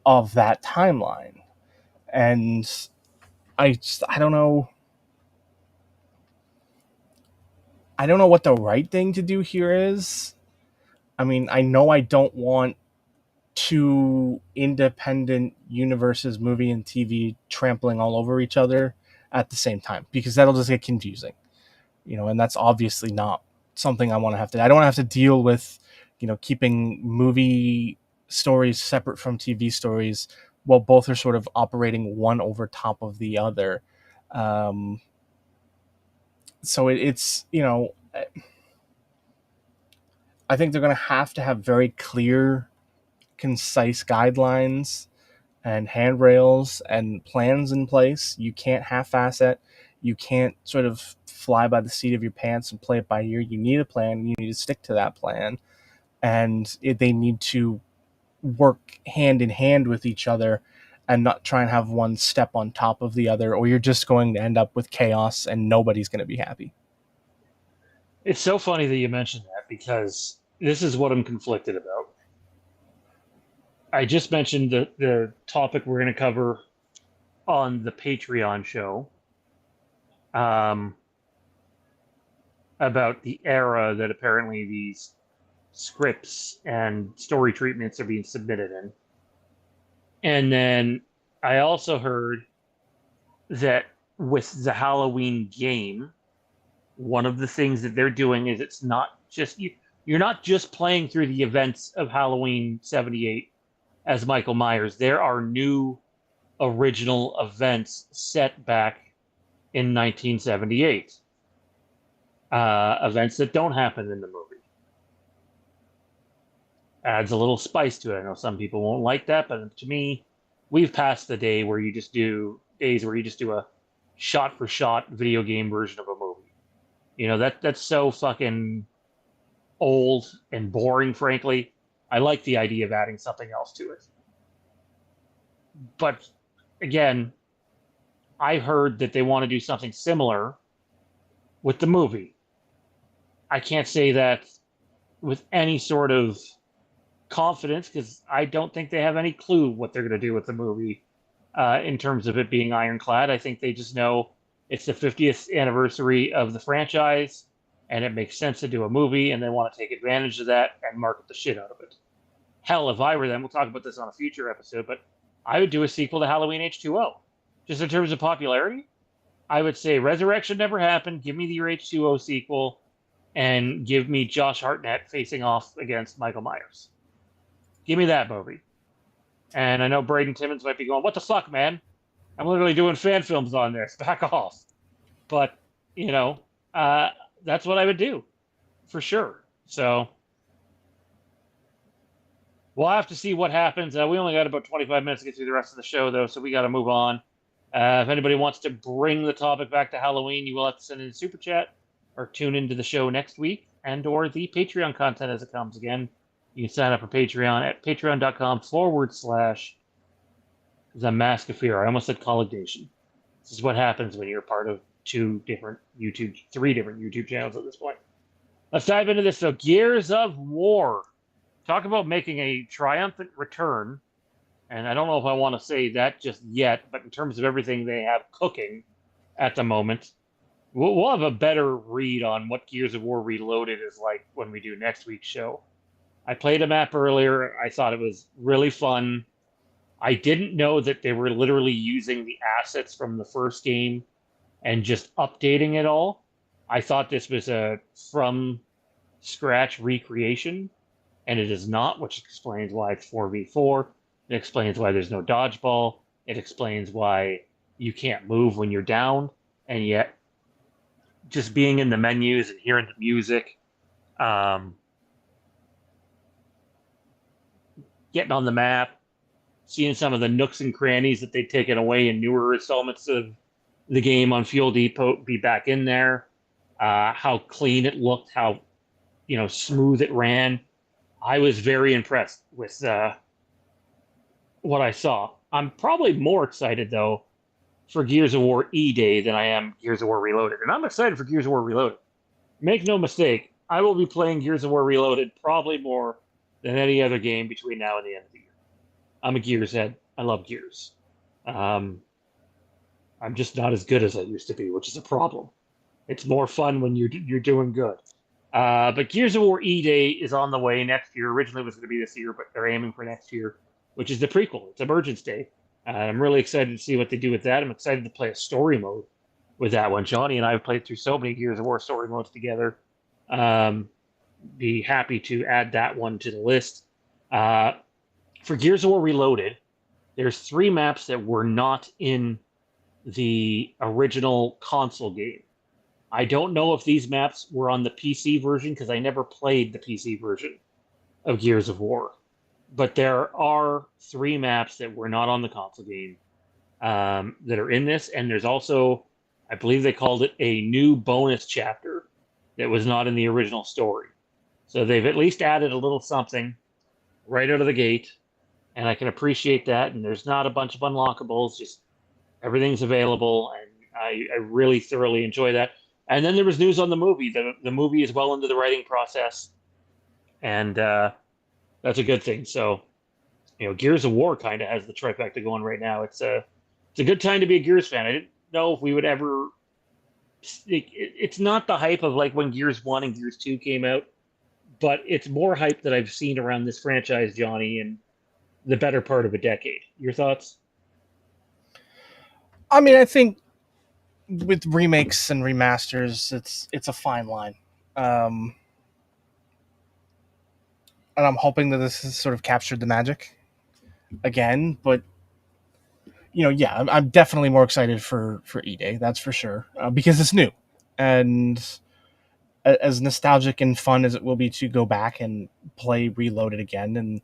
of that timeline. And I don't know. I don't know what the right thing to do here is. I mean, I know I don't want two independent universes, movie and TV, trampling all over each other at the same time, because that'll just get confusing. And that's obviously not something I want to have to. I don't want to have to deal with, keeping movie stories separate from TV stories while both are sort of operating one over top of the other. So it's I think they're going to have very clear, concise guidelines and handrails and plans in place. You can't half-ass it. You can't sort of fly by the seat of your pants and play it by ear. You need a plan. You need to stick to that plan. And they need to work hand in hand with each other and not try and have one step on top of the other, or you're just going to end up with chaos and nobody's going to be happy. It's so funny that you mentioned that, because this is what I'm conflicted about. I just mentioned the topic we're going to cover on the Patreon show, about the era that apparently these scripts and story treatments are being submitted in. And then I also heard that with the Halloween game, one of the things that they're doing is it's not just you're not just playing through the events of Halloween 78 as Michael Myers. There are new original events set back in 1978. Events that don't happen in the movie. Adds a little spice to it. I know some people won't like that, but to me, we've passed the day where you just do a shot-for-shot video game version of a movie. That's so fucking old and boring, frankly. I like the idea of adding something else to it. But again, I heard that they want to do something similar with the movie. I can't say that with any sort of confidence because I don't think they have any clue what they're going to do with the movie in terms of it being ironclad. I think they just know it's the 50th anniversary of the franchise and it makes sense to do a movie and they want to take advantage of that and market the shit out of it. Hell, if I were them, we'll talk about this on a future episode, but I would do a sequel to Halloween H2O. Just in terms of popularity, I would say Resurrection never happened. Give me your H2O sequel and give me Josh Hartnett facing off against Michael Myers. Give me that movie. And I know Braden Timmons might be going, what the fuck, man? I'm literally doing fan films on this. Back off. But, you know, that's what I would do for sure. So we'll have to see what happens. We only got about 25 minutes to get through the rest of the show, though, so we got to move on. If anybody wants to bring the topic back to Halloween, you will have to send in a super chat or tune into the show next week and or the Patreon content as it comes. Again, you can sign up for Patreon at patreon.com/The Mask of Fear. I almost said collegation. This is what happens when you're part of three different YouTube channels at this point. Let's dive into this. So, Gears of War. Talk about making a triumphant return. And I don't know if I want to say that just yet, but in terms of everything they have cooking at the moment, we'll have a better read on what Gears of War Reloaded is like when we do next week's show. I played a map earlier. I thought it was really fun. I didn't know that they were literally using the assets from the first game and just updating it all. I thought this was a from scratch recreation, and it is not, which explains why it's 4v4. It explains why there's no dodgeball. It explains why you can't move when you're down, and yet just being in the menus and hearing the music, getting on the map, seeing some of the nooks and crannies that they've taken away in newer installments of the game on Fuel Depot be back in there, how clean it looked, how smooth it ran. I was very impressed with what I saw. I'm probably more excited, though, for Gears of War E-Day than I am Gears of War Reloaded. And I'm excited for Gears of War Reloaded. Make no mistake, I will be playing Gears of War Reloaded probably more than any other game between now and the end of the year. I'm a Gears head. I love Gears. I'm just not as good as I used to be, which is a problem. It's more fun when you're doing good. But Gears of War E-Day is on the way next year. Originally it was going to be this year, but they're aiming for next year, which is the prequel. It's Emergence Day. I'm really excited to see what they do with that. I'm excited to play a story mode with that one. Johnny and I have played through so many Gears of War story modes together. Be happy to add that one to the list. For Gears of War Reloaded, there's 3 maps that were not in the original console game. I don't know if these maps were on the PC version because I never played the PC version of Gears of War. But there are 3 maps that were not on the console game that are in this. And there's also, I believe they called it a new bonus chapter that was not in the original story. So they've at least added a little something right out of the gate. And I can appreciate that. And there's not a bunch of unlockables, just everything's available. And I really thoroughly enjoy that. And then there was news on the movie. The movie is well into the writing process. And that's a good thing. So, Gears of War kind of has the trifecta going right now. It's a good time to be a Gears fan. I didn't know if we would ever. It's not the hype of like when Gears 1 and Gears 2 came out, but it's more hype that I've seen around this franchise, Johnny, in the better part of a decade. Your thoughts? I mean, I think with remakes and remasters, it's a fine line. And I'm hoping that this has sort of captured the magic again. But I'm definitely more excited for E-Day. That's for sure, because it's new, and as nostalgic and fun as it will be to go back and play Reloaded again, and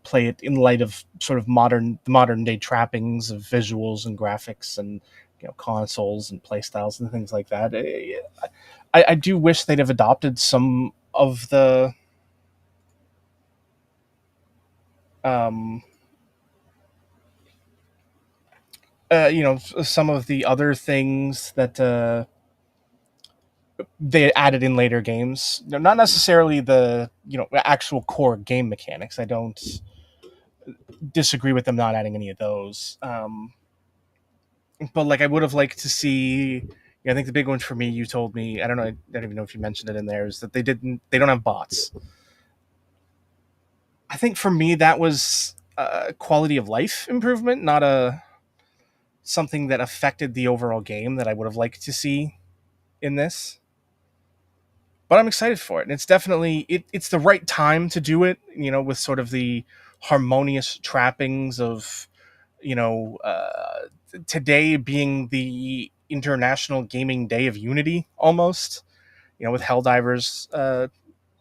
play it in light of sort of the modern day trappings of visuals and graphics and consoles and playstyles and things like that. I do wish they'd have adopted some of the some of the other things that they added in later games. Not necessarily the actual core game mechanics. I don't disagree with them not adding any of those. But like I would have liked to see. I think the big one for me, you told me. I don't know. I don't even know if you mentioned it in there. Is that they don't have bots. I think for me that was a quality of life improvement, not a something that affected the overall game that I would have liked to see in this. But I'm excited for it, and it's definitely it's the right time to do it. With sort of the harmonious trappings of you know today being the International Gaming Day of Unity, almost. With Helldivers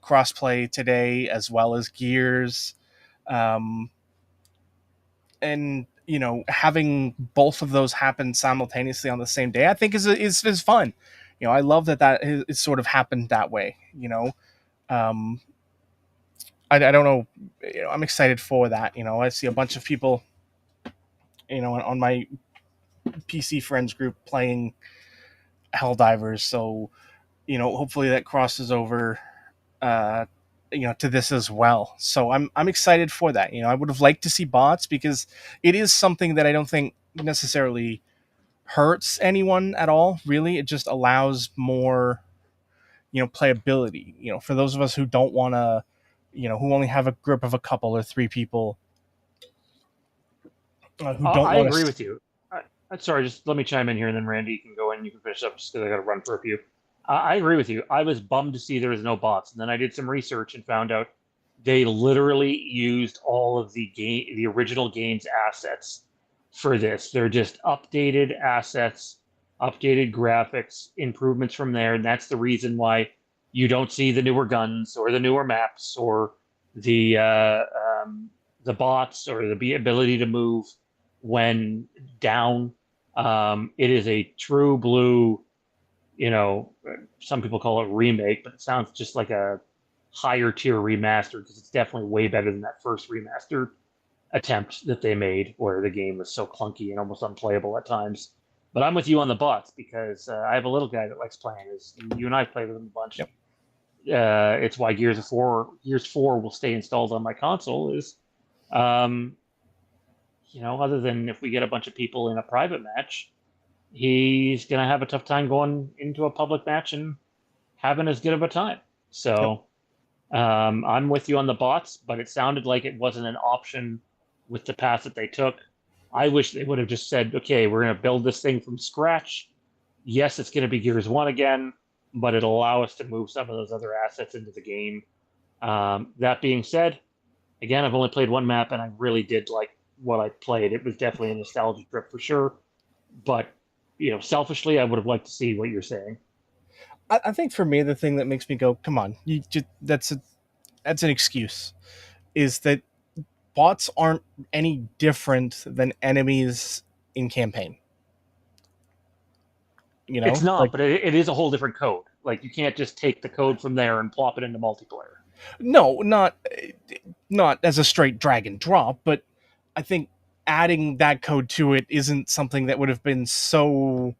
crossplay today, as well as Gears, um, and having both of those happen simultaneously on the same day, I think is fun. I love that is sort of happened that way. Um, I don't know. I'm excited for that. I see a bunch of people, on my PC friends group playing Helldivers. So, hopefully that crosses over, uh, to this as well. So I'm excited for that. I would have liked to see bots because it is something that I don't think necessarily hurts anyone at all. Really, it just allows more, playability. For those of us who don't want to, who only have a group of a couple or three people, who don't I want agree to. with you. Sorry, just let me chime in here, and then Randy, you can go in. You can finish up just because I got to run for a few. I agree with you. I was bummed to see there was no bots, and then I did some research and found out they literally used all of the original game's assets for this. They're just updated assets, updated graphics, improvements from there, and that's the reason why you don't see the newer guns or the newer maps or the uh, um, the bots or the ability to move when down. It is a true blue, you know, some people call it remake, but it sounds just like a higher tier remaster because it's definitely way better than that first remastered attempt that they made where the game was so clunky and almost unplayable at times. But I'm with you on the bots because I have a little guy that likes playing. Is you and I played with him a bunch. Yep. It's why Gears 4 will stay installed on my console. Is um, other than if we get a bunch of people in a private match, he's going to have a tough time going into a public match and having as good of a time. Yep. So I'm with you on the bots, but it sounded like it wasn't an option with the path that they took. I wish they would have just said, okay, we're going to build this thing from scratch. Yes, it's going to be Gears 1 again, but it'll allow us to move some of those other assets into the game. That being said, again, I've only played one map and I really did like what I played. It was definitely a nostalgia trip for sure. But, selfishly, I would have liked to see what you're saying. I think for me, the thing that makes me go, "Come on, you just that's an excuse," is that bots aren't any different than enemies in campaign. It's not, Like, but it is a whole different code. Like you can't just take the code from there and plop it into multiplayer. no, not as a straight drag and drop, but I think adding that code to it isn't something that would have been so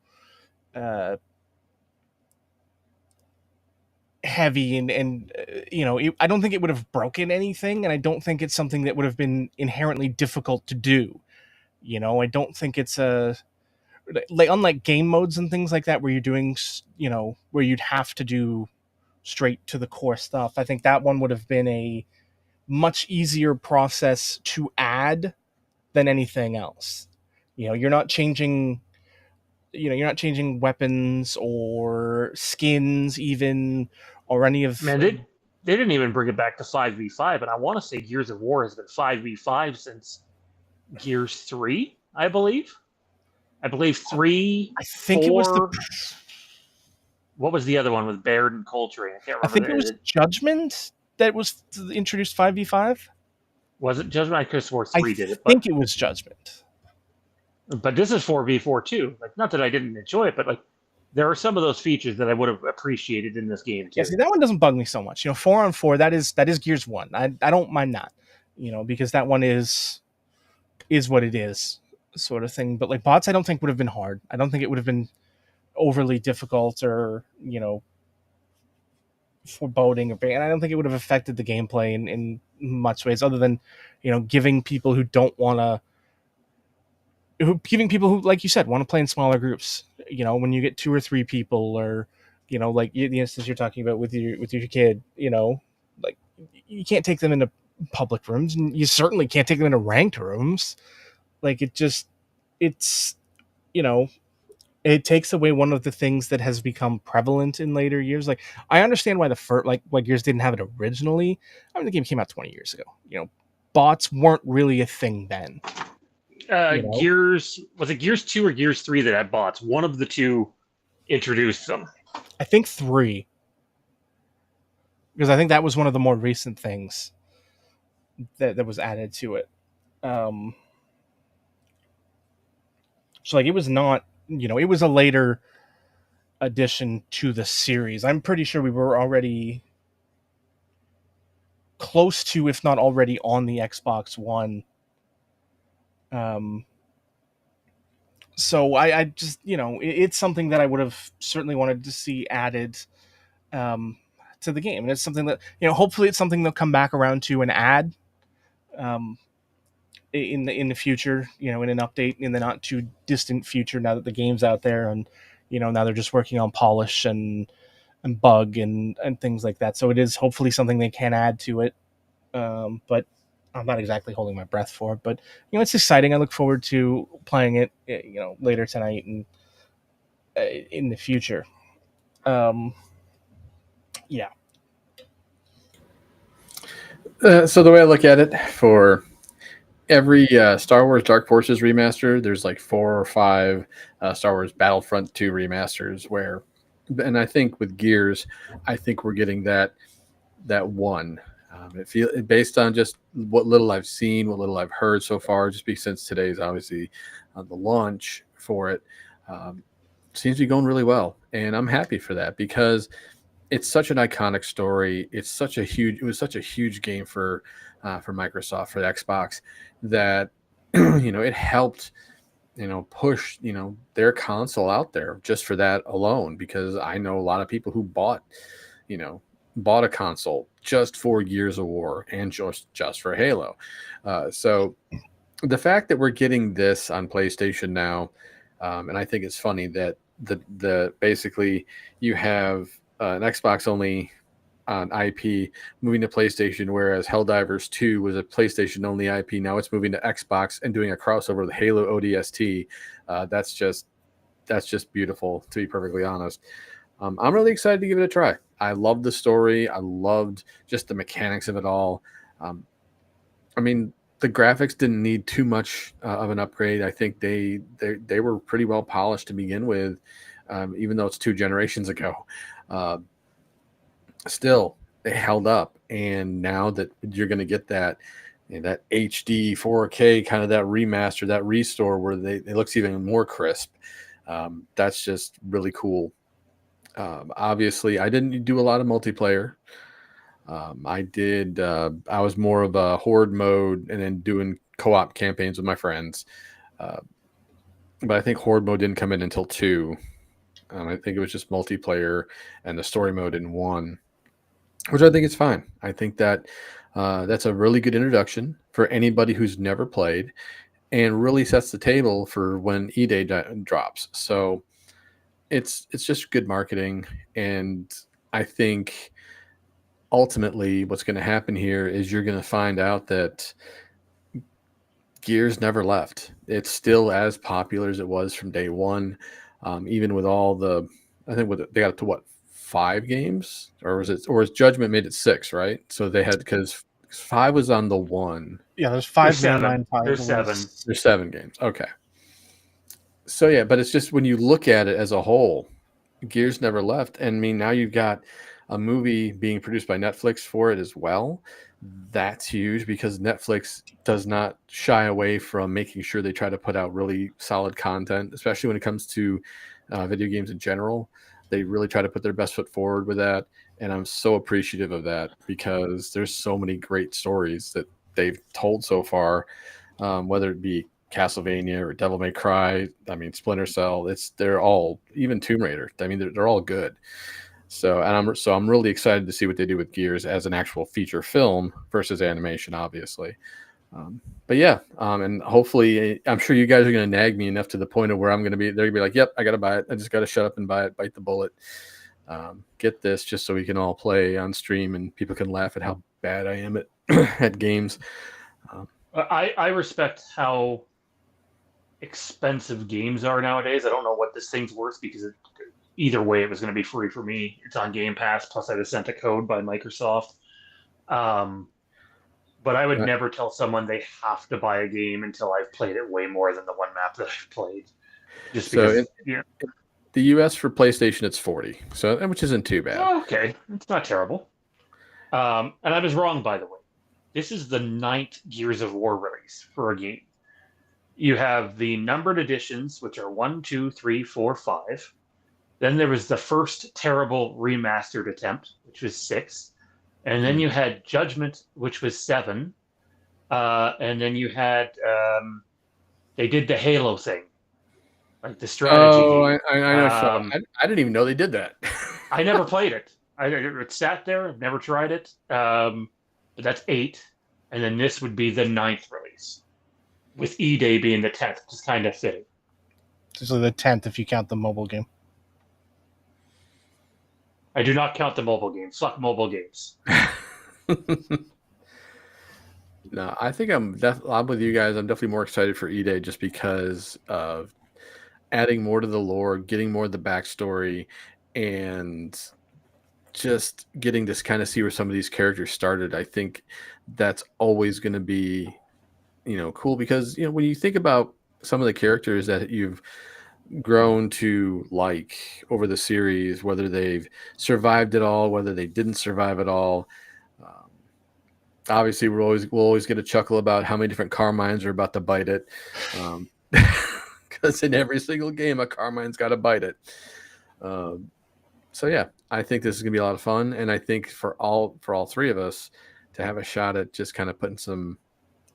uh, heavy and I don't think it would have broken anything, and I don't think it's something that would have been inherently difficult to do. I don't think it's a like unlike game modes and things like that where you're doing where you'd have to do straight to the core stuff. I think that one would have been a much easier process to add than anything else. You're not changing weapons or skins even, or any of Man, they didn't even bring it back to 5v5, and I want to say Gears of War has been 5v5 since Gears 3, I believe. I believe 3, I think it was the 4. What was the other one with Baird and Coltrane? I can't I think it remember. was Judgment that was introduced 5v5. Was it Judgment? I could have swore I 3 did it, think it was Judgment. but this is 4v4 too. Like, not that I didn't enjoy it, but like there are some of those features that I would have appreciated in this game Yeah, too. see, that one doesn't bug me so much. 4-on-4, that is Gears 1. I don't mind that. Because that one is what it is, sort of thing. But like bots, I don't think would have been hard. I don't think it would have been overly difficult or foreboding, and I don't think it would have affected the gameplay in much ways, other than giving people who don't want to. Giving people who, like you said, want to play in smaller groups. When you get 2 or 3 people, or like the instance you're talking about with your kid, like you can't take them into public rooms, and you certainly can't take them into ranked rooms. Like it's it takes away one of the things that has become prevalent in later years. Like, I understand why the first, like Gears didn't have it originally. I mean, the game came out 20 years ago. Bots weren't really a thing then. Gears, was it Gears 2 or Gears 3 that had bots? One of the two introduced them. I think 3, because I think that was one of the more recent things that was added to it. So like, it was not, it was a later addition to the series. I'm pretty sure we were already close to, if not already on the Xbox One. So I just, it's something that I would have certainly wanted to see added to the game. And it's something that, hopefully it's something they'll come back around to and add in the future, in an update in the not too distant future, now that the game's out there, and, now they're just working on polish and bug and things like that. So it is hopefully something they can add to it. But I'm not exactly holding my breath for it, but it's exciting. I look forward to playing it, later tonight and in the future. Yeah. So the way I look at it, for every Star Wars Dark Forces remaster, there's like 4 or 5 Star Wars Battlefront 2 remasters where, and I think with Gears, I think we're getting that one. It feel based on just what little I've seen, what little I've heard so far, just because since today's obviously the launch for it, seems to be going really well, and I'm happy for that because it's such an iconic story. It was such a huge game for Microsoft, for the Xbox, that it helped push their console out there just for that alone, because I know a lot of people who bought a console just for Gears of War and just for Halo. So the fact that we're getting this on PlayStation now, and I think it's funny that the basically you have an Xbox only on IP moving to PlayStation, whereas Helldivers 2 was a PlayStation only IP. Now it's moving to Xbox and doing a crossover with Halo ODST. That's just beautiful, to be perfectly honest. I'm really excited to give it a try. I love the story. I loved just the mechanics of it all. I mean, the graphics didn't need too much of an upgrade. I think they were pretty well polished to begin with, even though it's 2 generations ago. Still, they held up. And now that you're going to get that that HD 4K kind of that remaster, that restore where it looks even more crisp, that's just really cool. Obviously, I didn't do a lot of multiplayer. I was more of a horde mode and then doing co-op campaigns with my friends. But I think horde mode didn't come in until 2. I think it was just multiplayer and the story mode in 1, which I think is fine. I think that that's a really good introduction for anybody who's never played, and really sets the table for when E-Day drops. So it's just good marketing, and I think ultimately what's going to happen here is you're going to find out that Gears never left. It's still as popular as it was from day one, even with all the, I think they got up to what, 5 games, or was Judgment made it 6, right? So they had, because 5 was on the 1. Yeah, there's 5 There's 7. 9, 5 There's 7. There's 7 games. Okay. So yeah, but it's just when you look at it as a whole, Gears never left. And I mean, now you've got a movie being produced by Netflix for it as well. That's huge, because Netflix does not shy away from making sure they try to put out really solid content, especially when it comes to video games in general. They really try to put their best foot forward with that. And I'm so appreciative of that, because there's so many great stories that they've told so far, whether it be Castlevania or Devil May Cry, I mean, Splinter Cell, they're all, even Tomb Raider, I mean, they're all good. So I'm really excited to see what they do with Gears as an actual feature film versus animation, obviously. But yeah, and hopefully, I'm sure you guys are going to nag me enough to the point of where they're going to be like, "Yep, I got to buy it. I just got to shut up and buy it, bite the bullet, get this, just so we can all play on stream and people can laugh at how bad I am at at games." I respect how expensive games are nowadays. I don't know what this thing's worth because either way, it was going to be free for me. It's on Game Pass, plus I was sent a code by Microsoft. Um, but I would never tell someone they have to buy a game until I've played it way more than the one map that I've played. Just So because, the US for PlayStation, it's 40, so which isn't too bad. Oh, okay, it's not terrible. And I was wrong, by the way. This is the 9th Gears of War release for a game. You have the numbered editions, which are 1, 2, 3, 4, 5. Then there was the first terrible remastered attempt, which was 6. And then you had Judgment, which was 7. And then you had they did the Halo thing, like the strategy game. I know. I didn't even know they did that. I never played it. It sat there. I've never tried it. But that's 8, and then this would be the 9th release, with E-Day being the 10th, which is kind of fitting. So the 10th, if you count the mobile game. I do not count the mobile games. Fuck mobile games. No, I think I'm with you guys. I'm definitely more excited for E-Day just because of adding more to the lore, getting more of the backstory, and just getting to kind of see where some of these characters started. I think that's always going to be, cool because, when you think about some of the characters that you've grown to like over the series, whether they've survived it all, whether they didn't survive it all. Obviously, we'll always get a chuckle about how many different Carmines are about to bite it, because in every single game, a Carmine's got to bite it. So yeah, I think this is gonna be a lot of fun, and I think for all 3 of us to have a shot at just kind of putting some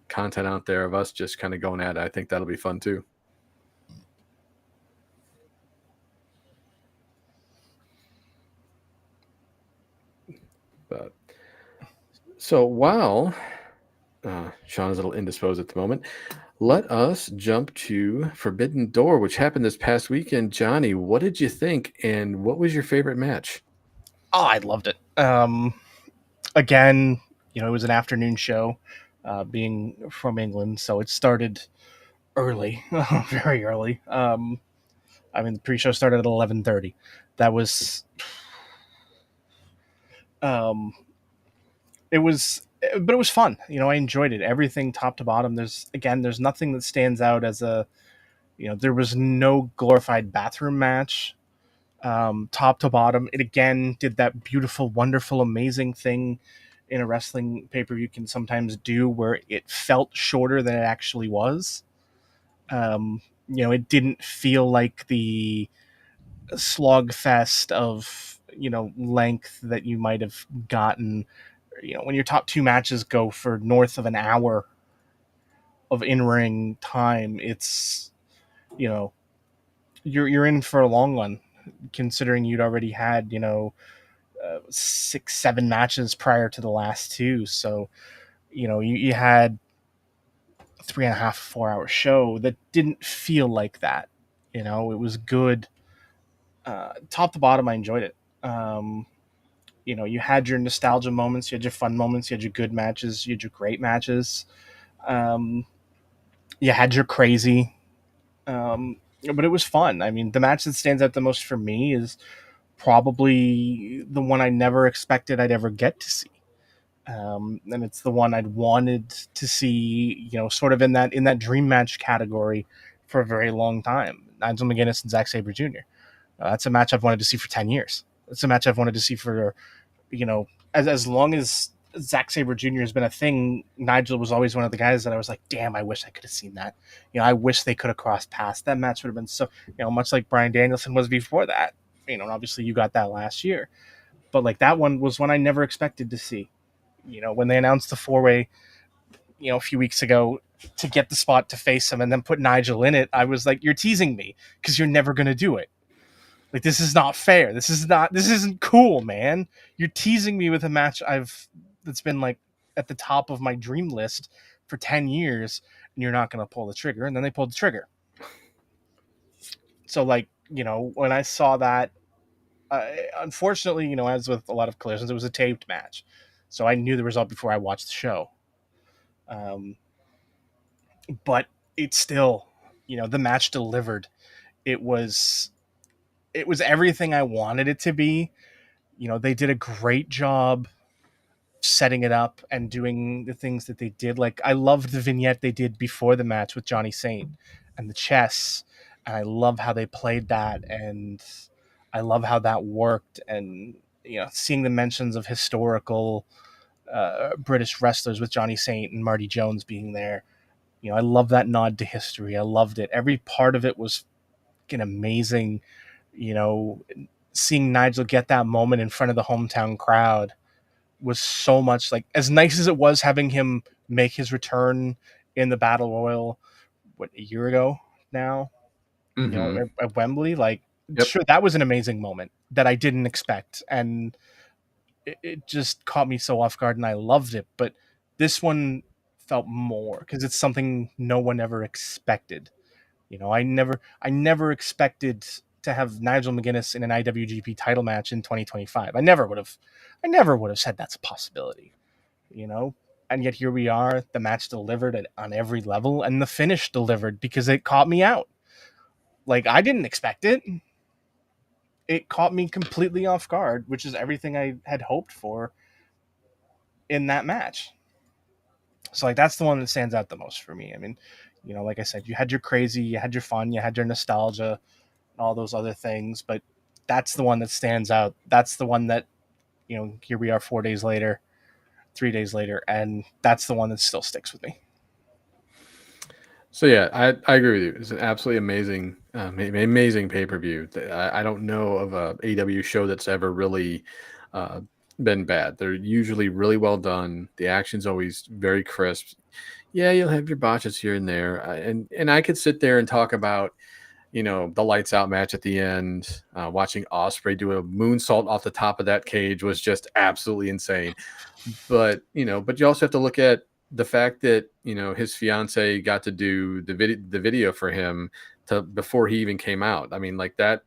content out there of us just kind of going at it, I think that'll be fun too. But so while Sean is a little indisposed at the moment, let us jump to Forbidden Door, which happened this past weekend. Johnny, what did you think, and what was your favorite match? Oh, I loved it. Again, it was an afternoon show, being from England, so it started early, very early. The pre-show started at 11:30. That was, it was fun. I enjoyed it. Everything top to bottom. There's nothing that stands out as there was no glorified bathroom match. Top to bottom, it again did that beautiful, wonderful, amazing thing in a wrestling pay-per-view can sometimes do, where it felt shorter than it actually was. It didn't feel like the slogfest of length that you might have gotten. When your top 2 matches go for north of an hour of in-ring time, it's you're in for a long one, considering you'd already had 6-7 matches prior to the last 2. So you had 3.5-4 hour show that didn't feel like that. It was good. Top to bottom, I enjoyed it. You had your nostalgia moments, you had your fun moments, you had your good matches, you had your great matches. You had your crazy. But it was fun. The match that stands out the most for me is probably the one I never expected I'd ever get to see. And it's the one I'd wanted to see, sort of in that dream match category for a very long time. Nigel McGuinness and Zack Sabre Jr. That's a match I've wanted to see for 10 years. It's a match I've wanted to see for, as long as Zack Sabre Jr. has been a thing. Nigel was always one of the guys that I was like, damn, I wish I could have seen that. I wish they could have crossed paths. That match would have been so, much like Bryan Danielson was before that. And obviously you got that last year. But like that one was one I never expected to see. When they announced the 4-way, a few weeks ago to get the spot to face him and then put Nigel in it, I was like, you're teasing me because you're never going to do it. Like, this is not fair. This isn't cool, man. You're teasing me with a match that's been like at the top of my dream list for 10 years, and you're not going to pull the trigger. And then they pulled the trigger. So, like, when I saw that, unfortunately, as with a lot of collisions, it was a taped match. So I knew the result before I watched the show. But it's still, the match delivered. It was everything I wanted it to be. They did a great job setting it up and doing the things that they did. Like, I loved the vignette they did before the match with Johnny Saint and the chess, and I love how they played that, and I love how that worked. And seeing the mentions of historical British wrestlers with Johnny Saint and Marty Jones being there, I love that nod to history. I loved it. Every part of it was fucking amazing. Seeing Nigel get that moment in front of the hometown crowd was so much, like, as nice as it was having him make his return in the Battle Royal, a year ago now, at Wembley. Like, Yep. Sure, that was an amazing moment that I didn't expect, and it just caught me so off guard, and I loved it. But this one felt more because it's something no one ever expected. I never expected to have Nigel McGuinness in an IWGP title match in 2025. I never would have said that's a possibility, and yet here we are. The match delivered on every level, and the finish delivered because it caught me out. Like, I didn't expect it. It caught me completely off guard, which is everything I had hoped for in that match. So, like, that's the one that stands out the most for me. I mean, like I said, you had your crazy, you had your fun, you had your nostalgia, and all those other things, but that's the one that stands out. That's the one that, here we are 4 days later, 3 days later, and that's the one that still sticks with me. So yeah, I agree with you. It's an absolutely amazing, amazing pay-per-view. I don't know of a AEW show that's ever really been bad. They're usually really well done. The action's always very crisp. Yeah, you'll have your botches here and there, and I could sit there and talk about, the lights out match at the end. Watching Ospreay do a moonsault off the top of that cage was just absolutely insane. But but you also have to look at the fact that his fiance got to do the video for him before he even came out. I mean, like, that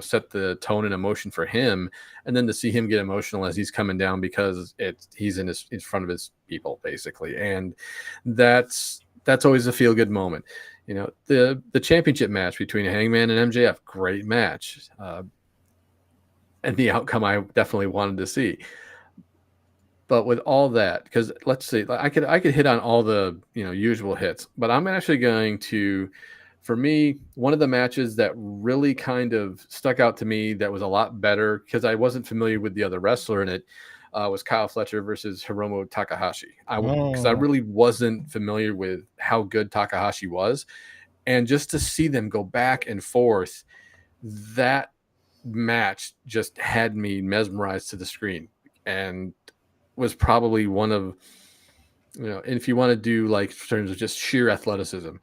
set the tone and emotion for him, and then to see him get emotional as he's coming down because he's in front of his people, basically, and that's always a feel good moment. The championship match between Hangman and MJF, great match, and the outcome I definitely wanted to see. But with all that, because let's see, I could hit on all the usual hits, but I'm actually going to, for me, one of the matches that really kind of stuck out to me that was a lot better because I wasn't familiar with the other wrestler in it, was Kyle Fletcher versus Hiromu Takahashi. Because I really wasn't familiar with how good Takahashi was, and just to see them go back and forth, that match just had me mesmerized to the screen, and was probably one of, and if you want to do, like, in terms of just sheer athleticism,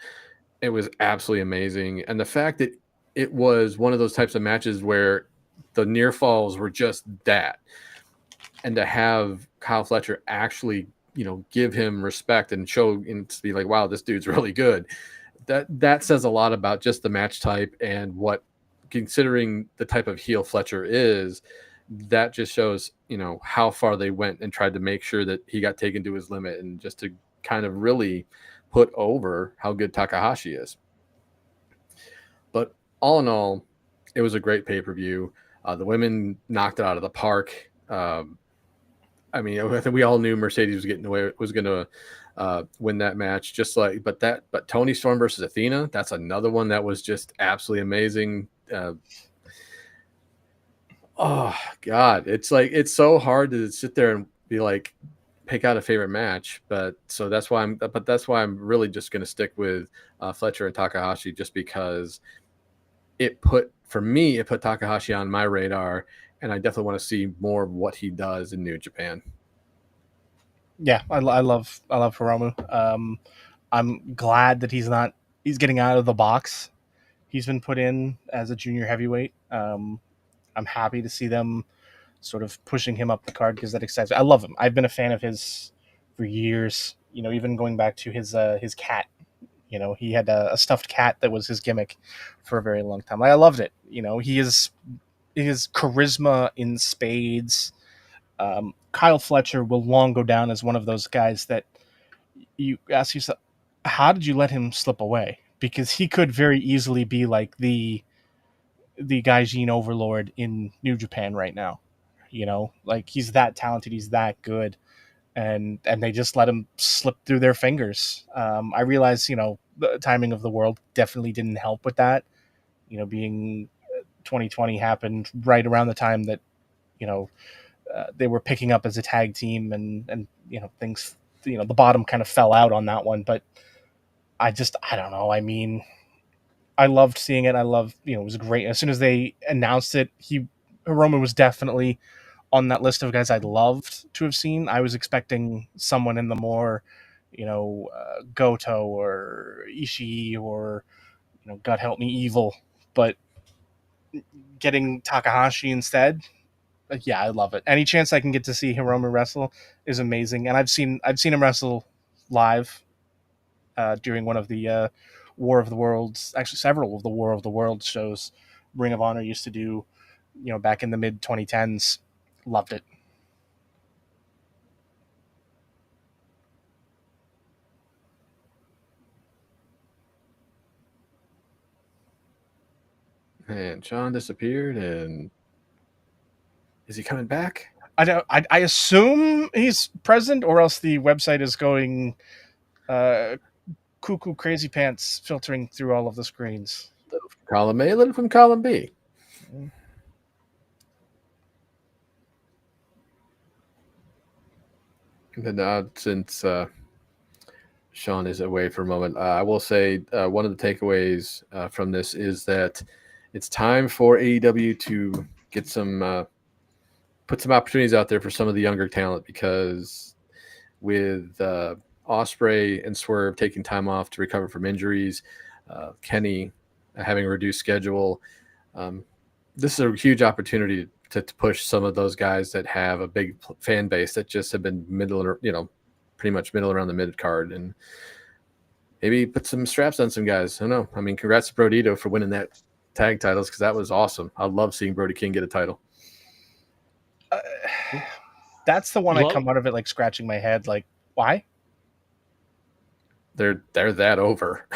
it was absolutely amazing. And the fact that it was one of those types of matches where the near falls were just that, and to have Kyle Fletcher actually, give him respect and show, and to be like, wow, this dude's really good. That says a lot about just the match type, and what, considering the type of heel Fletcher is, that just shows, how far they went and tried to make sure that he got taken to his limit, and just to kind of really put over how good Takahashi is. But all in all, it was a great pay-per-view. The women knocked it out of the park. I mean, I think we all knew Mercedes was going to win that match. But Toni Storm versus Athena, that's another one that was just absolutely amazing. Oh God, it's so hard to sit there and be like, pick out a favorite match, but that's why I'm really just going to stick with Fletcher and Takahashi, just because it put Takahashi on my radar, and I definitely want to see more of what he does in New Japan. Yeah, I love Hiromu. I'm glad that he's getting out of the box he's been put in as a junior heavyweight. I'm happy to see them sort of pushing him up the card because that excites me. I love him. I've been a fan of his for years. Even going back to his cat. He had a stuffed cat that was his gimmick for a very long time. I loved it. He is his charisma in spades. Kyle Fletcher will long go down as one of those guys that you ask yourself, how did you let him slip away? Because he could very easily be like the Gaijin overlord in New Japan right now. Like he's that talented, he's that good, and they just let him slip through their fingers. I realize, the timing of the world definitely didn't help with that. Being 2020 happened right around the time that they were picking up as a tag team, and things, the bottom kind of fell out on that one. But I don't know. I mean, I loved seeing it. I loved, it was great. As soon as they announced it, Hiromu was definitely on that list of guys I'd loved to have seen. I was expecting someone in the more, Goto or Ishii or, God help me, Evil, but getting Takahashi instead, yeah, I love it. Any chance I can get to see Hiromu wrestle is amazing, and I've seen him wrestle live during one of the War of the Worlds, actually several of the War of the Worlds shows Ring of Honor used to do, back in the mid 2010s. Loved it. And Sean disappeared, and is he coming back? I assume he's present, or else the website is going cuckoo crazy pants, filtering through all of the screens. Little from column A, little from column B. And then since Sean is away for a moment, I will say one of the takeaways from this is that it's time for AEW to get some put some opportunities out there for some of the younger talent, because with Ospreay and Swerve taking time off to recover from injuries, Kenny having a reduced schedule, this is a huge opportunity to push some of those guys that have a big fan base that just have been pretty much middle around the mid card, and maybe put some straps on some guys. I don't know. I mean, congrats to Brodito for winning that tag titles, because that was awesome. I love seeing Brody King get a title. That's the one I come out of it like scratching my head, like, why? They're that over.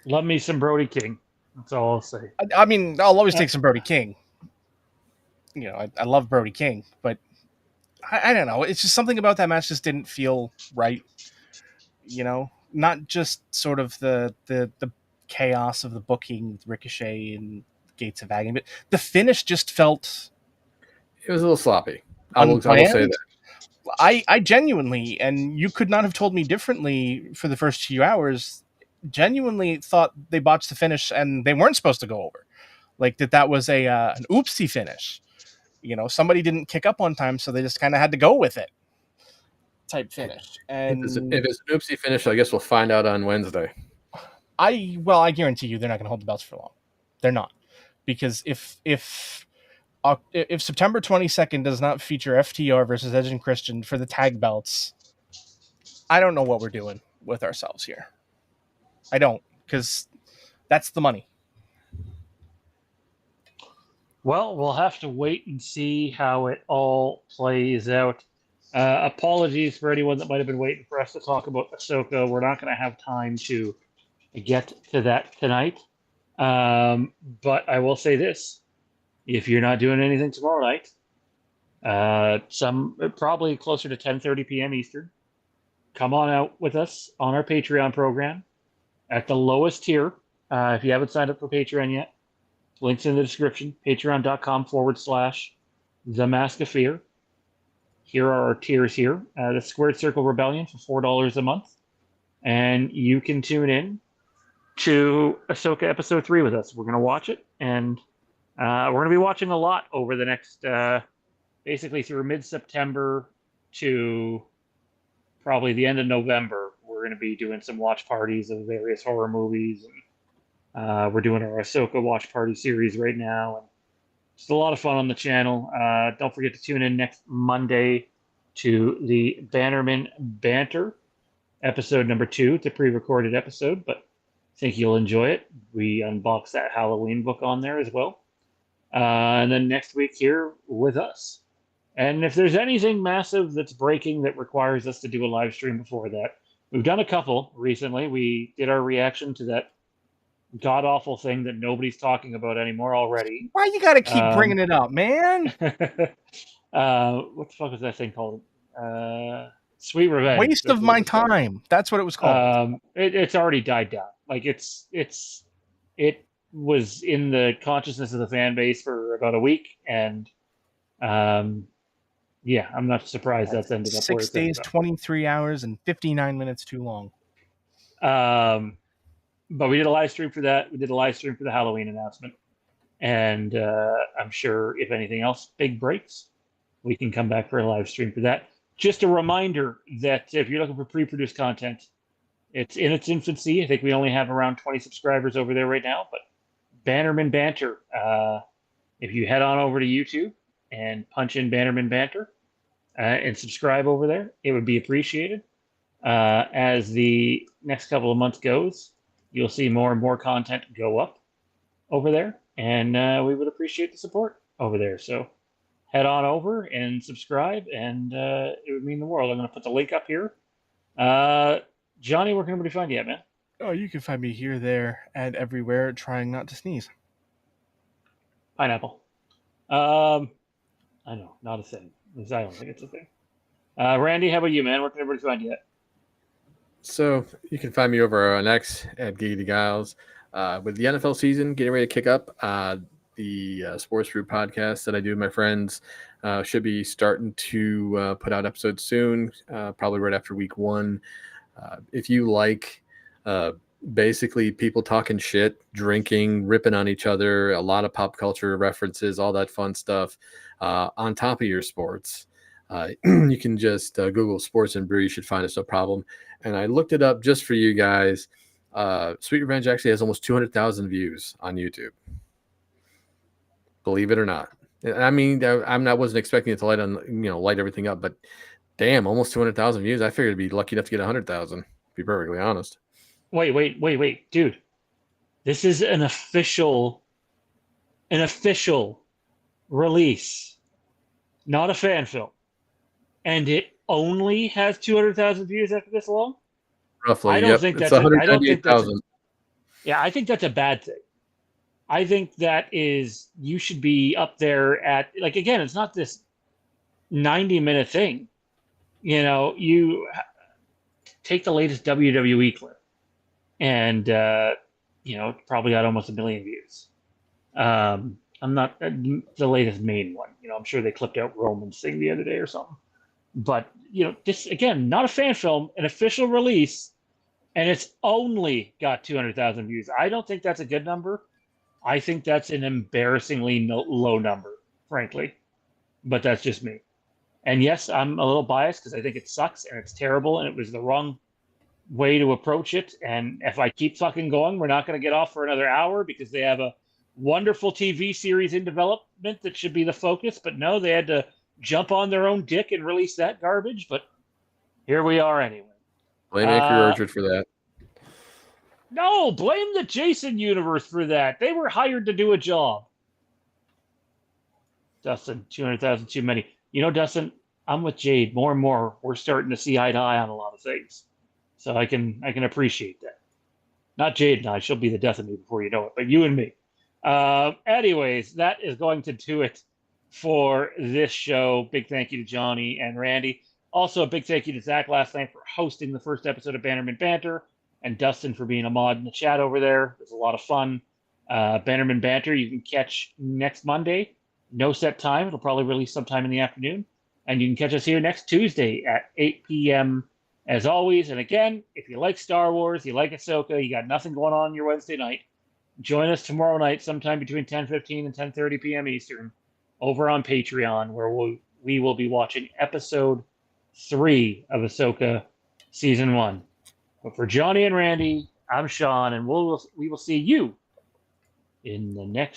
Love me some Brody King. That's all I'll say. I mean, I'll always take some Brody King. I love Brody King, but I don't know. It's just something about that match just didn't feel right. Not just sort of the chaos of the booking, Ricochet and Gates of Agony, but the finish just felt. It was a little sloppy. I will say that. I genuinely, and you could not have told me differently for the first few hours, genuinely thought they botched the finish and they weren't supposed to go over. Like that was an oopsie finish. Somebody didn't kick up on time, so they just kind of had to go with it. Type finish. And if it's an oopsie finish, I guess we'll find out on Wednesday. I guarantee you they're not going to hold the belts for long. They're not, because if September 22nd does not feature FTR versus Edge and Christian for the tag belts, I don't know what we're doing with ourselves here. I don't, because that's the money. Well, we'll have to wait and see how it all plays out. Apologies for anyone that might have been waiting for us to talk about Ahsoka. We're not going to have time to get to that tonight. But I will say this. If you're not doing anything tomorrow night, probably closer to 10:30 p.m. Eastern, come on out with us on our Patreon program at the lowest tier. If you haven't signed up for Patreon yet, links in the description, patreon.com/The Mask of Fear. Here are our tiers here. The Squared Circle Rebellion for $4 a month. And you can tune in to Ahsoka Episode 3 with us. We're going to watch it, and we're going to be watching a lot over the next, basically through mid-September to probably the end of November. We're going to be doing some watch parties of various horror movies. And we're doing our Ahsoka watch party series right now. Just a lot of fun on the channel. Don't forget to tune in next Monday to the Bannerman Banter, episode number 2. It's a pre-recorded episode, but I think you'll enjoy it. We unbox that Halloween book on there as well. And then next week here with us. And if there's anything massive that's breaking that requires us to do a live stream before that, we've done a couple recently. We did our reaction to that god-awful thing that nobody's talking about anymore already. Why you gotta keep bringing it up, man? What the fuck was that thing called? Sweet Revenge. Waste of my time. That's what it was called. It's already died down. Like it was in the consciousness of the fan base for about a week, and yeah, I'm not surprised that's ended up 6 days, 23 hours, and 59 minutes too long. But we did a live stream for that. We did a live stream for the Halloween announcement, and I'm sure if anything else big breaks, we can come back for a live stream for that. Just a reminder that if you're looking for pre-produced content, it's in its infancy. I think we only have around 20 subscribers over there right now, but Bannerman Banter. If you head on over to YouTube and punch in Bannerman Banter and subscribe over there, it would be appreciated. As the next couple of months goes, you'll see more and more content go up over there, and we would appreciate the support over there. So head on over and subscribe, and it would mean the world. I'm going to put the link up here. Johnny, where can everybody find you at, man? Oh, you can find me here, there, and everywhere trying not to sneeze. Pineapple. I know, not a thing. At least I don't think it's a thing. Randy, how about you, man? Where can everybody find you at? So you can find me over on X at Giggity Giles. With the NFL season getting ready to kick up, the Sports Brew podcast that I do with my friends should be starting to put out episodes soon, probably right after week 1. If you like basically people talking shit, drinking, ripping on each other, a lot of pop culture references, all that fun stuff on top of your sports, you can just Google Sports and Brew. You should find us, no problem. And I looked it up just for you guys. Sweet Revenge actually has almost 200,000 views on YouTube. Believe it or not. I mean, I wasn't expecting it to light everything up, but damn, almost 200,000 views. I figured it'd be lucky enough to get 100,000. To be perfectly honest. Wait, dude. This is an official release, not a fan film, and it only has 200,000 views after this long. Roughly, I don't think that's. I don't think that's. Yeah, I think that's a bad thing. I think that is, you should be up there at, like, again, it's not this 90-minute thing. You know, you take the latest WWE clip and, probably got almost 1 million views. I'm not the latest main one. I'm sure they clipped out Roman's thing the other day or something. But, this, again, not a fan film, an official release, and it's only got 200,000 views. I don't think that's a good number. I think that's an embarrassingly low number, frankly. But that's just me. And yes, I'm a little biased because I think it sucks and it's terrible and it was the wrong way to approach it. And if I keep fucking going, we're not going to get off for another hour because they have a wonderful TV series in development that should be the focus. But no, they had to jump on their own dick and release that garbage. But here we are anyway. Blame Angry Orchard for that. No, blame the Jason universe for that. They were hired to do a job. Dustin, 200,000 too many. Dustin, I'm with Jade. More and more, we're starting to see eye to eye on a lot of things. So I can appreciate that. Not Jade and I. She'll be the death of me before you know it. But you and me. Anyways, that is going to do it for this show. Big thank you to Johnny and Randy. Also, a big thank you to Zach last night for hosting the first episode of Bannerman Banter, and Dustin for being a mod in the chat over there. It was a lot of fun. Bannerman Banter you can catch next Monday. No set time. It'll probably release sometime in the afternoon. And you can catch us here next Tuesday at 8 p.m. as always. And again, if you like Star Wars, you like Ahsoka, you got nothing going on your Wednesday night, join us tomorrow night sometime between 10:15 and 10:30 p.m. Eastern over on Patreon, where we will be watching episode 3 of Ahsoka Season 1. But for Johnny and Randy, I'm Sean, and we will see you in the next